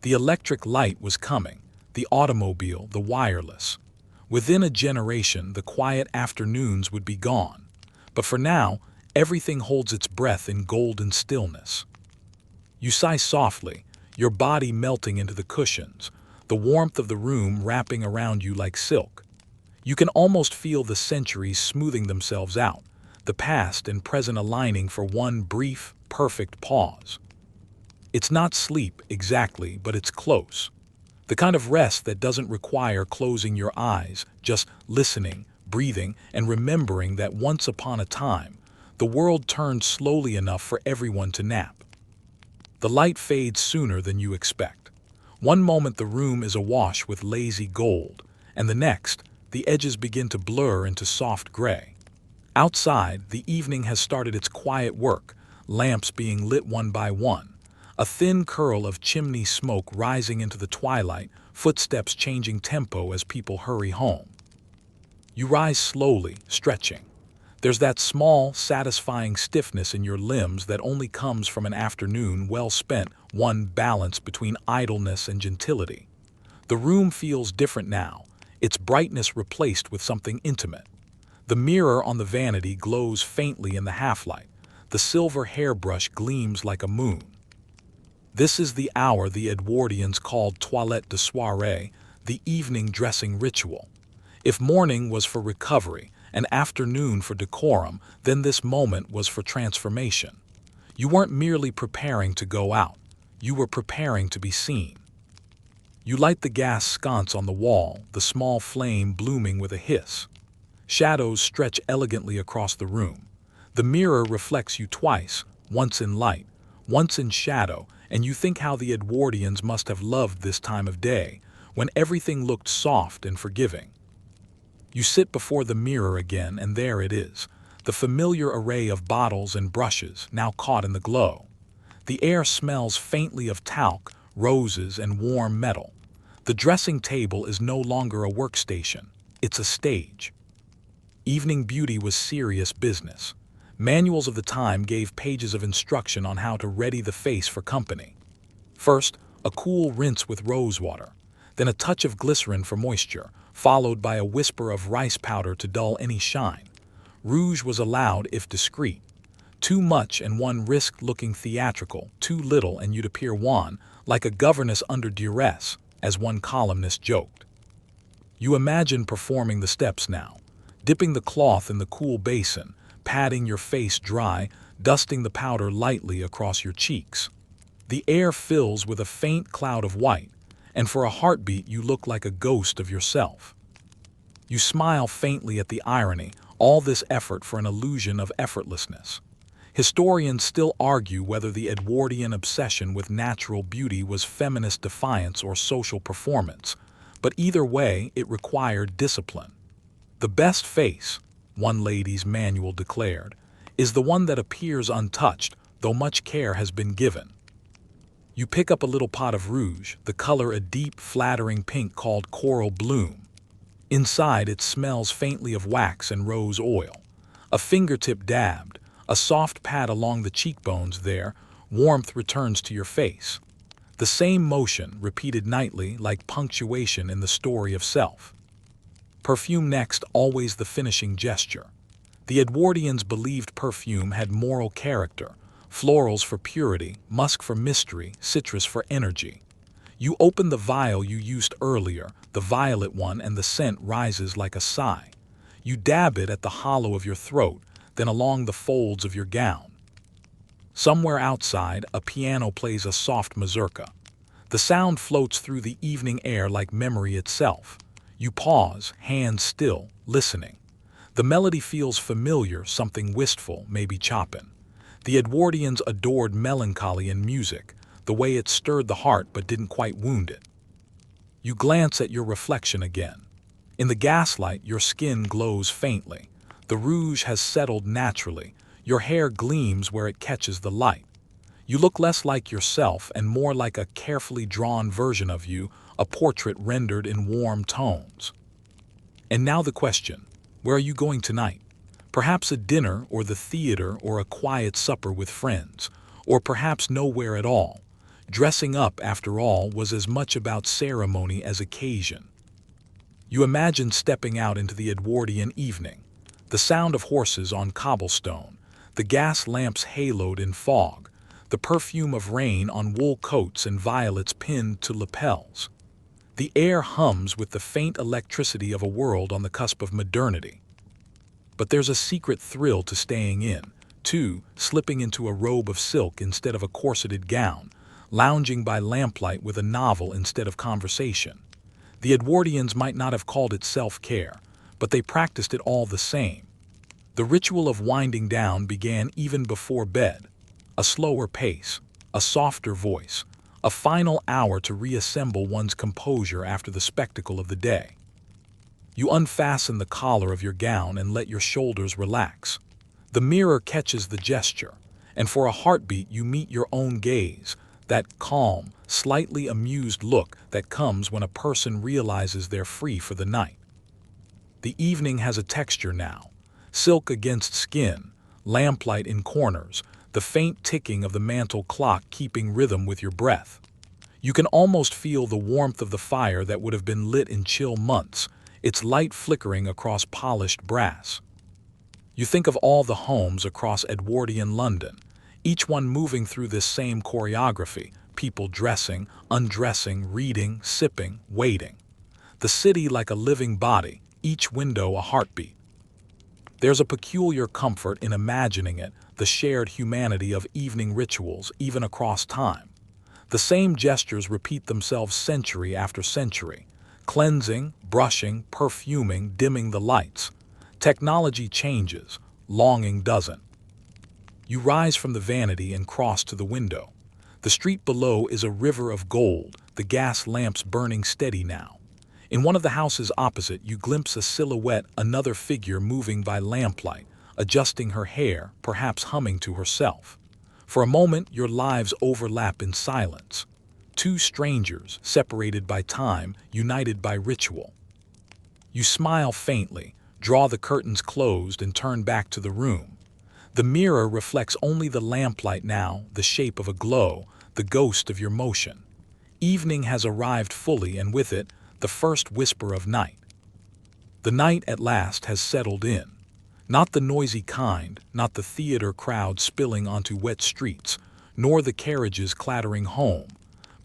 The electric light was coming, the automobile, the wireless. Within a generation, the quiet afternoons would be gone. But for now, everything holds its breath in golden stillness. You sigh softly, your body melting into the cushions, the warmth of the room wrapping around you like silk. You can almost feel the centuries smoothing themselves out, the past and present aligning for one brief, perfect pause. It's not sleep exactly, but it's close. The kind of rest that doesn't require closing your eyes, just listening, breathing, and remembering that once upon a time, the world turned slowly enough for everyone to nap. The light fades sooner than you expect. One moment the room is awash with lazy gold, and the next, the edges begin to blur into soft gray. Outside, the evening has started its quiet work, lamps being lit one by one. A thin curl of chimney smoke rising into the twilight, footsteps changing tempo as people hurry home. You rise slowly, stretching. There's that small, satisfying stiffness in your limbs that only comes from an afternoon well spent, one balanced between idleness and gentility. The room feels different now, its brightness replaced with something intimate. The mirror on the vanity glows faintly in the half-light. The silver hairbrush gleams like a moon. This is the hour the Edwardians called toilette de soirée, the evening dressing ritual. If morning was for recovery, and afternoon for decorum, then this moment was for transformation. You weren't merely preparing to go out. You were preparing to be seen. You light the gas sconce on the wall, the small flame blooming with a hiss. Shadows stretch elegantly across the room. The mirror reflects you twice, once in light, once in shadow, and you think how the Edwardians must have loved this time of day, when everything looked soft and forgiving. You sit before the mirror again, and there it is, the familiar array of bottles and brushes, now caught in the glow. The air smells faintly of talc, roses, and warm metal. The dressing table is no longer a workstation, it's a stage. Evening beauty was serious business. Manuals of the time gave pages of instruction on how to ready the face for company. First, a cool rinse with rose water, then a touch of glycerin for moisture, followed by a whisper of rice powder to dull any shine. Rouge was allowed if discreet. Too much and one risked looking theatrical, too little and you'd appear wan, like a governess under duress, as one columnist joked. You imagine performing the steps now, dipping the cloth in the cool basin, patting your face dry, dusting the powder lightly across your cheeks. The air fills with a faint cloud of white, and for a heartbeat you look like a ghost of yourself. You smile faintly at the irony, all this effort for an illusion of effortlessness. Historians still argue whether the Edwardian obsession with natural beauty was feminist defiance or social performance, but either way it required discipline. The best face, one lady's manual declared, is the one that appears untouched, though much care has been given. You pick up a little pot of rouge, the color a deep, flattering pink called coral bloom. Inside it smells faintly of wax and rose oil. A fingertip dabbed, a soft pat along the cheekbones there, warmth returns to your face. The same motion, repeated nightly like punctuation in the story of self. Perfume next, always the finishing gesture. The Edwardians believed perfume had moral character, florals for purity, musk for mystery, citrus for energy. You open the vial you used earlier, the violet one, and the scent rises like a sigh. You dab it at the hollow of your throat, then along the folds of your gown. Somewhere outside, a piano plays a soft mazurka. The sound floats through the evening air like memory itself. You pause, hands still, listening. The melody feels familiar, something wistful, maybe Chopin. The Edwardians adored melancholy in music, the way it stirred the heart but didn't quite wound it. You glance at your reflection again. In the gaslight, your skin glows faintly. The rouge has settled naturally. Your hair gleams where it catches the light. You look less like yourself and more like a carefully drawn version of you, a portrait rendered in warm tones. And now the question, where are you going tonight? Perhaps a dinner or the theater or a quiet supper with friends, or perhaps nowhere at all. Dressing up, after all, was as much about ceremony as occasion. You imagine stepping out into the Edwardian evening, the sound of horses on cobblestone, the gas lamps haloed in fog, the perfume of rain on wool coats and violets pinned to lapels. The air hums with the faint electricity of a world on the cusp of modernity. But there's a secret thrill to staying in, too, slipping into a robe of silk instead of a corseted gown, lounging by lamplight with a novel instead of conversation. The Edwardians might not have called it self-care, but they practiced it all the same. The ritual of winding down began even before bed. A slower pace, a softer voice, a final hour to reassemble one's composure after the spectacle of the day. You unfasten the collar of your gown and let your shoulders relax. The mirror catches the gesture, and for a heartbeat you meet your own gaze, that calm, slightly amused look that comes when a person realizes they're free for the night. The evening has a texture now, silk against skin, lamplight in corners, the faint ticking of the mantel clock keeping rhythm with your breath. You can almost feel the warmth of the fire that would have been lit in chill months, its light flickering across polished brass. You think of all the homes across Edwardian London, each one moving through this same choreography, people dressing, undressing, reading, sipping, waiting. The city like a living body, each window a heartbeat. There's a peculiar comfort in imagining it, the shared humanity of evening rituals, even across time. The same gestures repeat themselves century after century. Cleansing, brushing, perfuming, dimming the lights. Technology changes, longing doesn't. You rise from the vanity and cross to the window. The street below is a river of gold, the gas lamps burning steady now. In one of the houses opposite, you glimpse a silhouette, another figure moving by lamplight, adjusting her hair, perhaps humming to herself. For a moment, your lives overlap in silence. Two strangers, separated by time, united by ritual. You smile faintly, draw the curtains closed, and turn back to the room. The mirror reflects only the lamplight now, the shape of a glow, the ghost of your motion. Evening has arrived fully, and with it, the first whisper of night. The night at last has settled in. Not the noisy kind, not the theater crowd spilling onto wet streets, nor the carriages clattering home,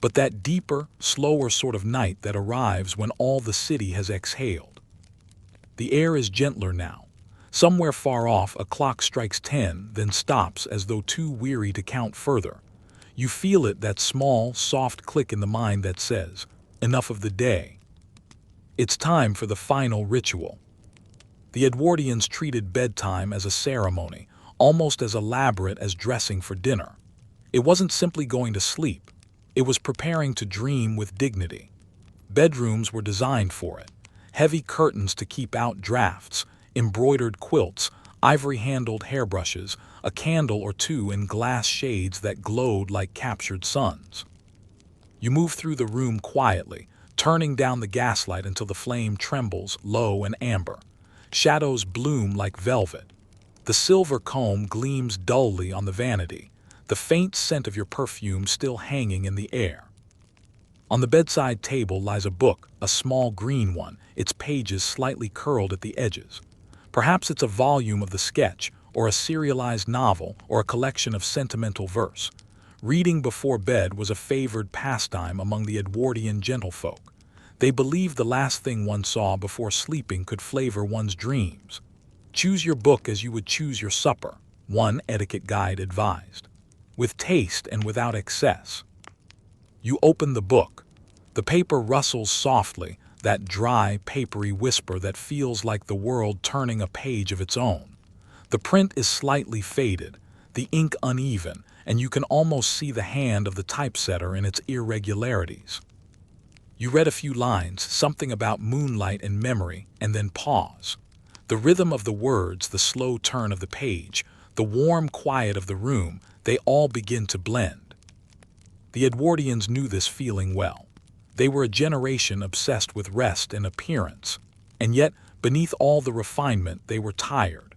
but that deeper, slower sort of night that arrives when all the city has exhaled. The air is gentler now. Somewhere far off, a clock strikes 10, then stops as though too weary to count further. You feel it, that small, soft click in the mind that says, enough of the day. It's time for the final ritual. The Edwardians treated bedtime as a ceremony, almost as elaborate as dressing for dinner. It wasn't simply going to sleep. It was preparing to dream with dignity. Bedrooms were designed for it. Heavy curtains to keep out drafts, embroidered quilts, ivory-handled hairbrushes, a candle or two in glass shades that glowed like captured suns. You move through the room quietly, turning down the gaslight until the flame trembles, low and amber. Shadows bloom like velvet. The silver comb gleams dully on the vanity, the faint scent of your perfume still hanging in the air. On the bedside table lies a book, a small green one, its pages slightly curled at the edges. Perhaps it's a volume of the sketch, or a serialized novel, or a collection of sentimental verse. Reading before bed was a favored pastime among the Edwardian gentlefolk. They believed the last thing one saw before sleeping could flavor one's dreams. Choose your book as you would choose your supper, one etiquette guide advised. With taste and without excess. You open the book. The paper rustles softly, that dry, papery whisper that feels like the world turning a page of its own. The print is slightly faded, the ink uneven, and you can almost see the hand of the typesetter in its irregularities. You read a few lines, something about moonlight and memory, and then pause. The rhythm of the words, the slow turn of the page, the warm quiet of the room, they all begin to blend. The Edwardians knew this feeling well. They were a generation obsessed with rest and appearance, and yet, beneath all the refinement, they were tired.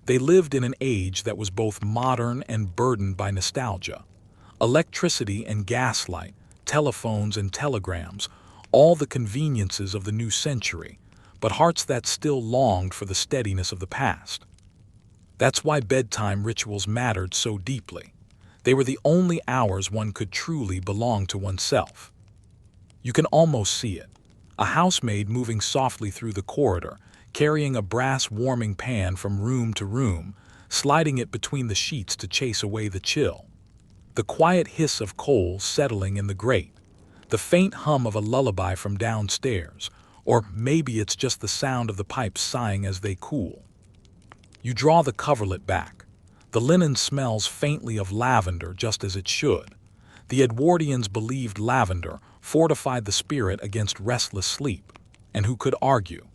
They lived in an age that was both modern and burdened by nostalgia. Electricity and gaslight, telephones and telegrams, all the conveniences of the new century, but hearts that still longed for the steadiness of the past. That's why bedtime rituals mattered so deeply. They were the only hours one could truly belong to oneself. You can almost see it. A housemaid moving softly through the corridor, carrying a brass warming pan from room to room, sliding it between the sheets to chase away the chill. The quiet hiss of coal settling in the grate. The faint hum of a lullaby from downstairs, or maybe it's just the sound of the pipes sighing as they cool. You draw the coverlet back. The linen smells faintly of lavender, just as it should. The Edwardians believed lavender fortified the spirit against restless sleep, and who could argue?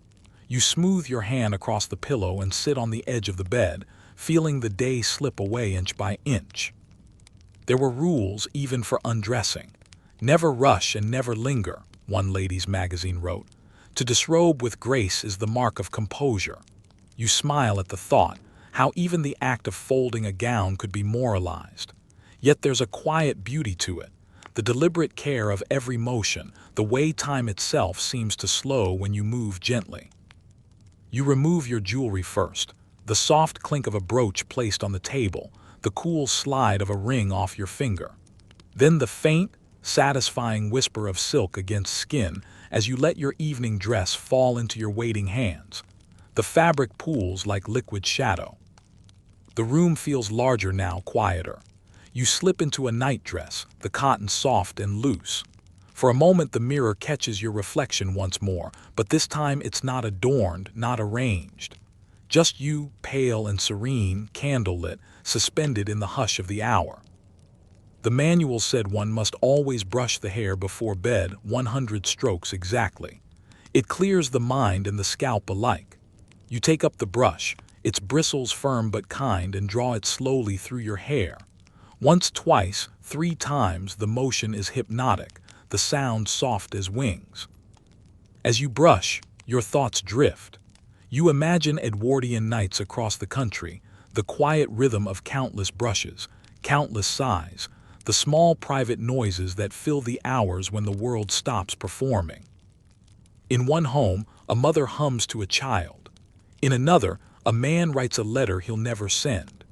You smooth your hand across the pillow and sit on the edge of the bed, feeling the day slip away inch by inch. There were rules even for undressing. Never rush and never linger, one ladies' magazine wrote. To disrobe with grace is the mark of composure. You smile at the thought, how even the act of folding a gown could be moralized. Yet there's a quiet beauty to it. The deliberate care of every motion, the way time itself seems to slow when you move gently. You remove your jewelry first, the soft clink of a brooch placed on the table, the cool slide of a ring off your finger. Then the faint, satisfying whisper of silk against skin as you let your evening dress fall into your waiting hands. The fabric pools like liquid shadow. The room feels larger now, quieter. You slip into a nightdress, the cotton soft and loose. For a moment the mirror catches your reflection once more, but this time it's not adorned, not arranged. Just you, pale and serene, candlelit, suspended in the hush of the hour. The manual said one must always brush the hair before bed 100 strokes exactly. It clears the mind and the scalp alike. You take up the brush, its bristles firm but kind, and draw it slowly through your hair. Once, twice, 3 times, the motion is hypnotic, the sound soft as wings. As you brush, your thoughts drift. You imagine Edwardian nights across the country, the quiet rhythm of countless brushes, countless sighs, the small private noises that fill the hours when the world stops performing. In one home, a mother hums to a child. In another, a man writes a letter he'll never send.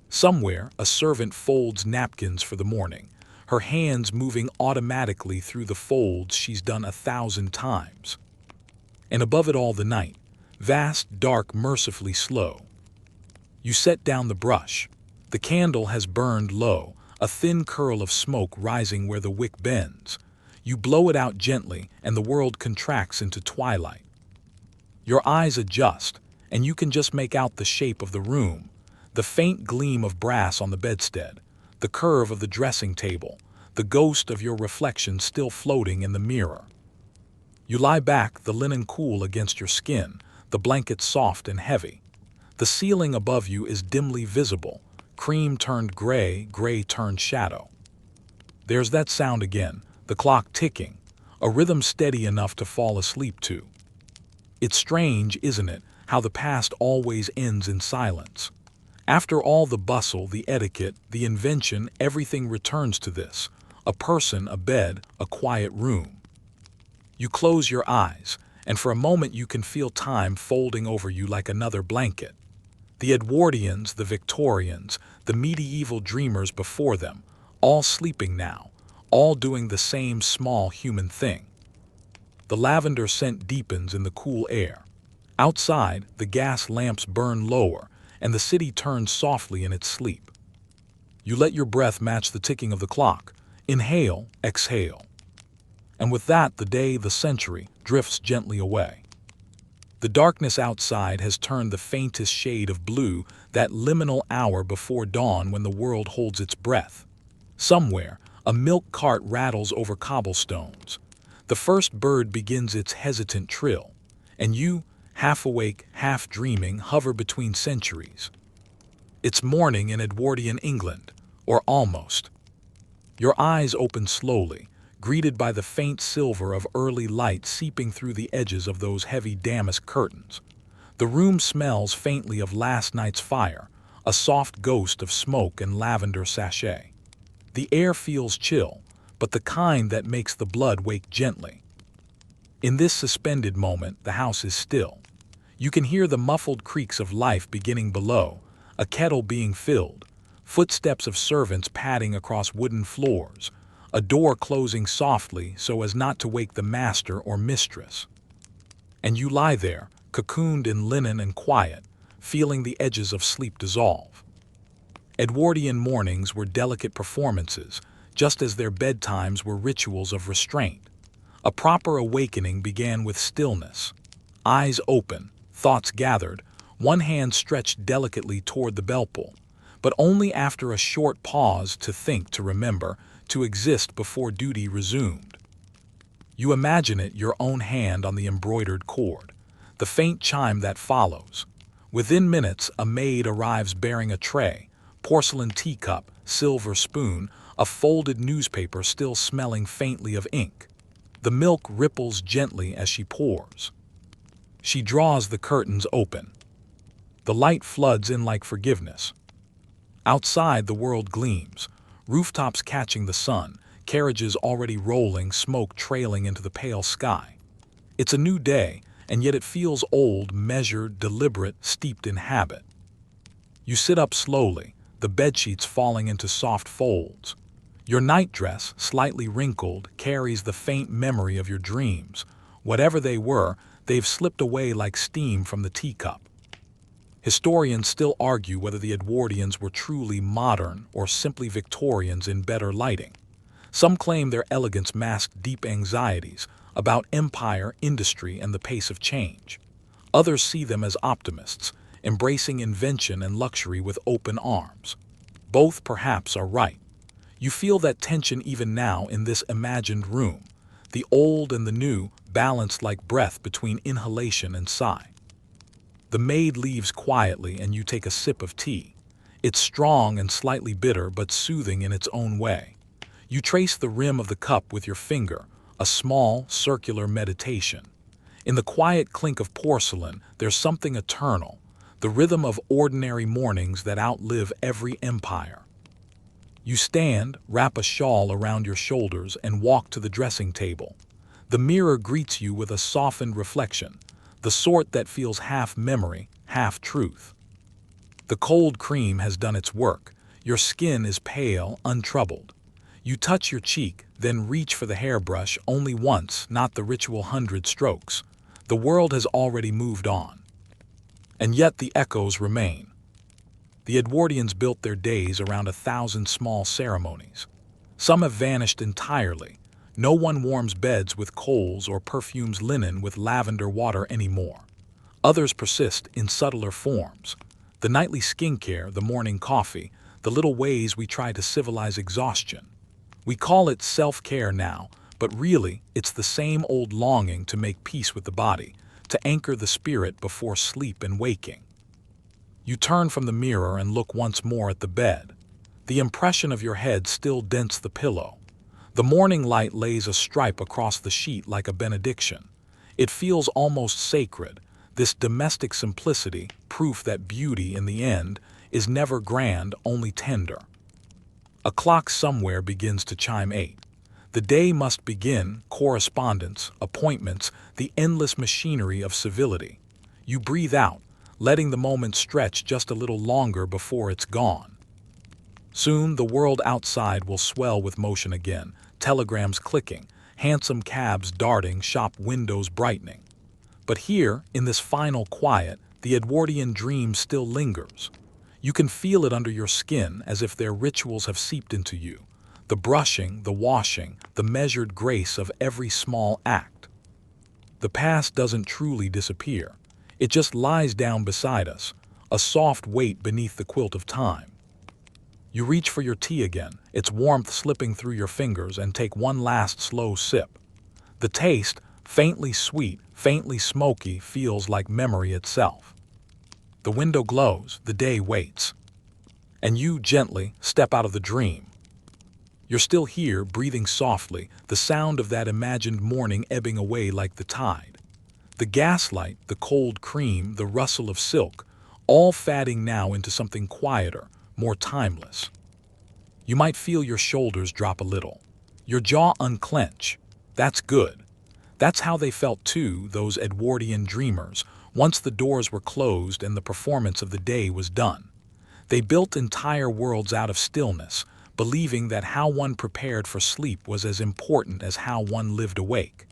Somewhere, a servant folds napkins for the morning, her hands moving automatically through the folds she's done 1,000 times. And above it all, the night, vast, dark, mercifully slow. You set down the brush. The candle has burned low, a thin curl of smoke rising where the wick bends. You blow it out gently, and the world contracts into twilight. Your eyes adjust, and you can just make out the shape of the room, the faint gleam of brass on the bedstead, the curve of the dressing table, the ghost of your reflection still floating in the mirror. You lie back, the linen cool against your skin, the blanket soft and heavy. The ceiling above you is dimly visible, cream turned gray, gray turned shadow. There's that sound again, the clock ticking, a rhythm steady enough to fall asleep to. It's strange, isn't it, how the past always ends in silence. After all the bustle, the etiquette, the invention, everything returns to this: a person, a bed, a quiet room. You close your eyes, and for a moment you can feel time folding over you like another blanket. The Edwardians, the Victorians, the medieval dreamers before them, all sleeping now, all doing the same small human thing. The lavender scent deepens in the cool air. Outside, the gas lamps burn lower, and the city turns softly in its sleep. You let your breath match the ticking of the clock. Inhale, exhale. And with that, the day, the century, drifts gently away. The The darkness outside has turned the faintest shade of blue, that liminal hour before dawn when the world holds its breath. Somewhere, a milk cart rattles over cobblestones. The first bird begins its hesitant trill, and you, half awake, half dreaming, hover between centuries. It's morning in Edwardian England, or almost. Your eyes open slowly, greeted by the faint silver of early light seeping through the edges of those heavy damask curtains. The room smells faintly of last night's fire, a soft ghost of smoke and lavender sachet. The air feels chill, but the kind that makes the blood wake gently. In this suspended moment, the house is still. You can hear the muffled creaks of life beginning below, a kettle being filled, footsteps of servants padding across wooden floors, a door closing softly so as not to wake the master or mistress. And you lie there, cocooned in linen and quiet, feeling the edges of sleep dissolve. Edwardian mornings were delicate performances, just as their bedtimes were rituals of restraint. A proper awakening began with stillness. Eyes open, thoughts gathered, one hand stretched delicately toward the bell-pull, but only after a short pause to think, to remember, to exist before duty resumed. You imagine it, your own hand on the embroidered cord, the faint chime that follows. Within minutes, a maid arrives bearing a tray, porcelain teacup, silver spoon, a folded newspaper still smelling faintly of ink. The milk ripples gently as she pours. She draws the curtains open. The light floods in like forgiveness. Outside, the world gleams, rooftops catching the sun, carriages already rolling, smoke trailing into the pale sky. It's a new day, and yet it feels old, measured, deliberate, steeped in habit. You sit up slowly, the bedsheets falling into soft folds. Your nightdress, slightly wrinkled, carries the faint memory of your dreams. Whatever they were, they've slipped away like steam from the teacup. Historians still argue whether the Edwardians were truly modern or simply Victorians in better lighting. Some claim their elegance masked deep anxieties about empire, industry, and the pace of change. Others see them as optimists, embracing invention and luxury with open arms. Both perhaps are right. You feel that tension even now in this imagined room, the old and the new balanced like breath between inhalation and sigh. The maid leaves quietly and you take a sip of tea. It's strong and slightly bitter but soothing in its own way. You trace the rim of the cup with your finger, a small, circular meditation. In the quiet clink of porcelain, there's something eternal, the rhythm of ordinary mornings that outlive every empire. You stand, wrap a shawl around your shoulders, and walk to the dressing table. The mirror greets you with a softened reflection, the sort that feels half memory, half truth. The cold cream has done its work. Your skin is pale, untroubled. You touch your cheek, then reach for the hairbrush only once, not the ritual 100 strokes. The world has already moved on. And yet the echoes remain. The Edwardians built their days around 1,000 small ceremonies. Some have vanished entirely. No one warms beds with coals or perfumes linen with lavender water anymore. Others persist in subtler forms. The nightly skincare, the morning coffee, the little ways we try to civilize exhaustion. We call it self-care now, but really it's the same old longing to make peace with the body, to anchor the spirit before sleep and waking. You turn from the mirror and look once more at the bed. The impression of your head still dents the pillow. The morning light lays a stripe across the sheet like a benediction. It feels almost sacred, this domestic simplicity, proof that beauty, in the end, is never grand, only tender. A clock somewhere begins to chime 8. The day must begin, correspondence, appointments, the endless machinery of civility. You breathe out, letting the moment stretch just a little longer before it's gone. Soon the world outside will swell with motion again, telegrams clicking, hansom cabs darting, shop windows brightening. But here, in this final quiet, the Edwardian dream still lingers. You can feel it under your skin as if their rituals have seeped into you. The brushing, the washing, the measured grace of every small act. The past doesn't truly disappear. It just lies down beside us, a soft weight beneath the quilt of time. You reach for your tea again, its warmth slipping through your fingers, and take one last slow sip. The taste, faintly sweet, faintly smoky, feels like memory itself. The window glows, the day waits. And you gently step out of the dream. You're still here, breathing softly, the sound of that imagined morning ebbing away like the tide. The gaslight, the cold cream, the rustle of silk, all fading now into something quieter, more timeless. You might feel your shoulders drop a little, your jaw unclench. That's good. That's how they felt too, those Edwardian dreamers, once the doors were closed and the performance of the day was done. They built entire worlds out of stillness, believing that how one prepared for sleep was as important as how one lived awake.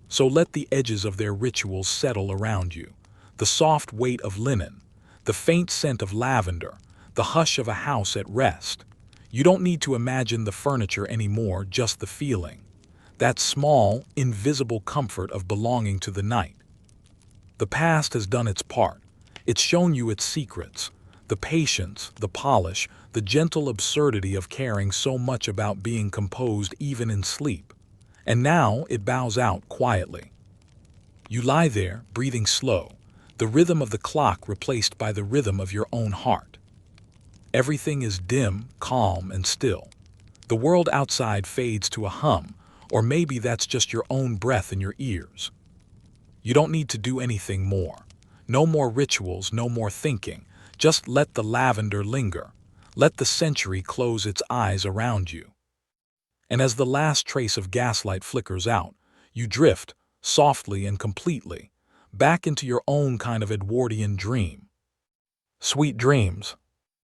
So let the edges of their rituals settle around you, the soft weight of linen, the faint scent of lavender, the hush of a house at rest. You don't need to imagine the furniture anymore, just the feeling. That small, invisible comfort of belonging to the night. The past has done its part. It's shown you its secrets, the patience, the polish, the gentle absurdity of caring so much about being composed even in sleep. And now it bows out quietly. You lie there, breathing slow, the rhythm of the clock replaced by the rhythm of your own heart. Everything is dim, calm, and still. The world outside fades to a hum, or maybe that's just your own breath in your ears. You don't need to do anything more. No more rituals, no more thinking. Just let the lavender linger. Let the century close its eyes around you. And as the last trace of gaslight flickers out, you drift, softly and completely, back into your own kind of Edwardian dream. Sweet dreams.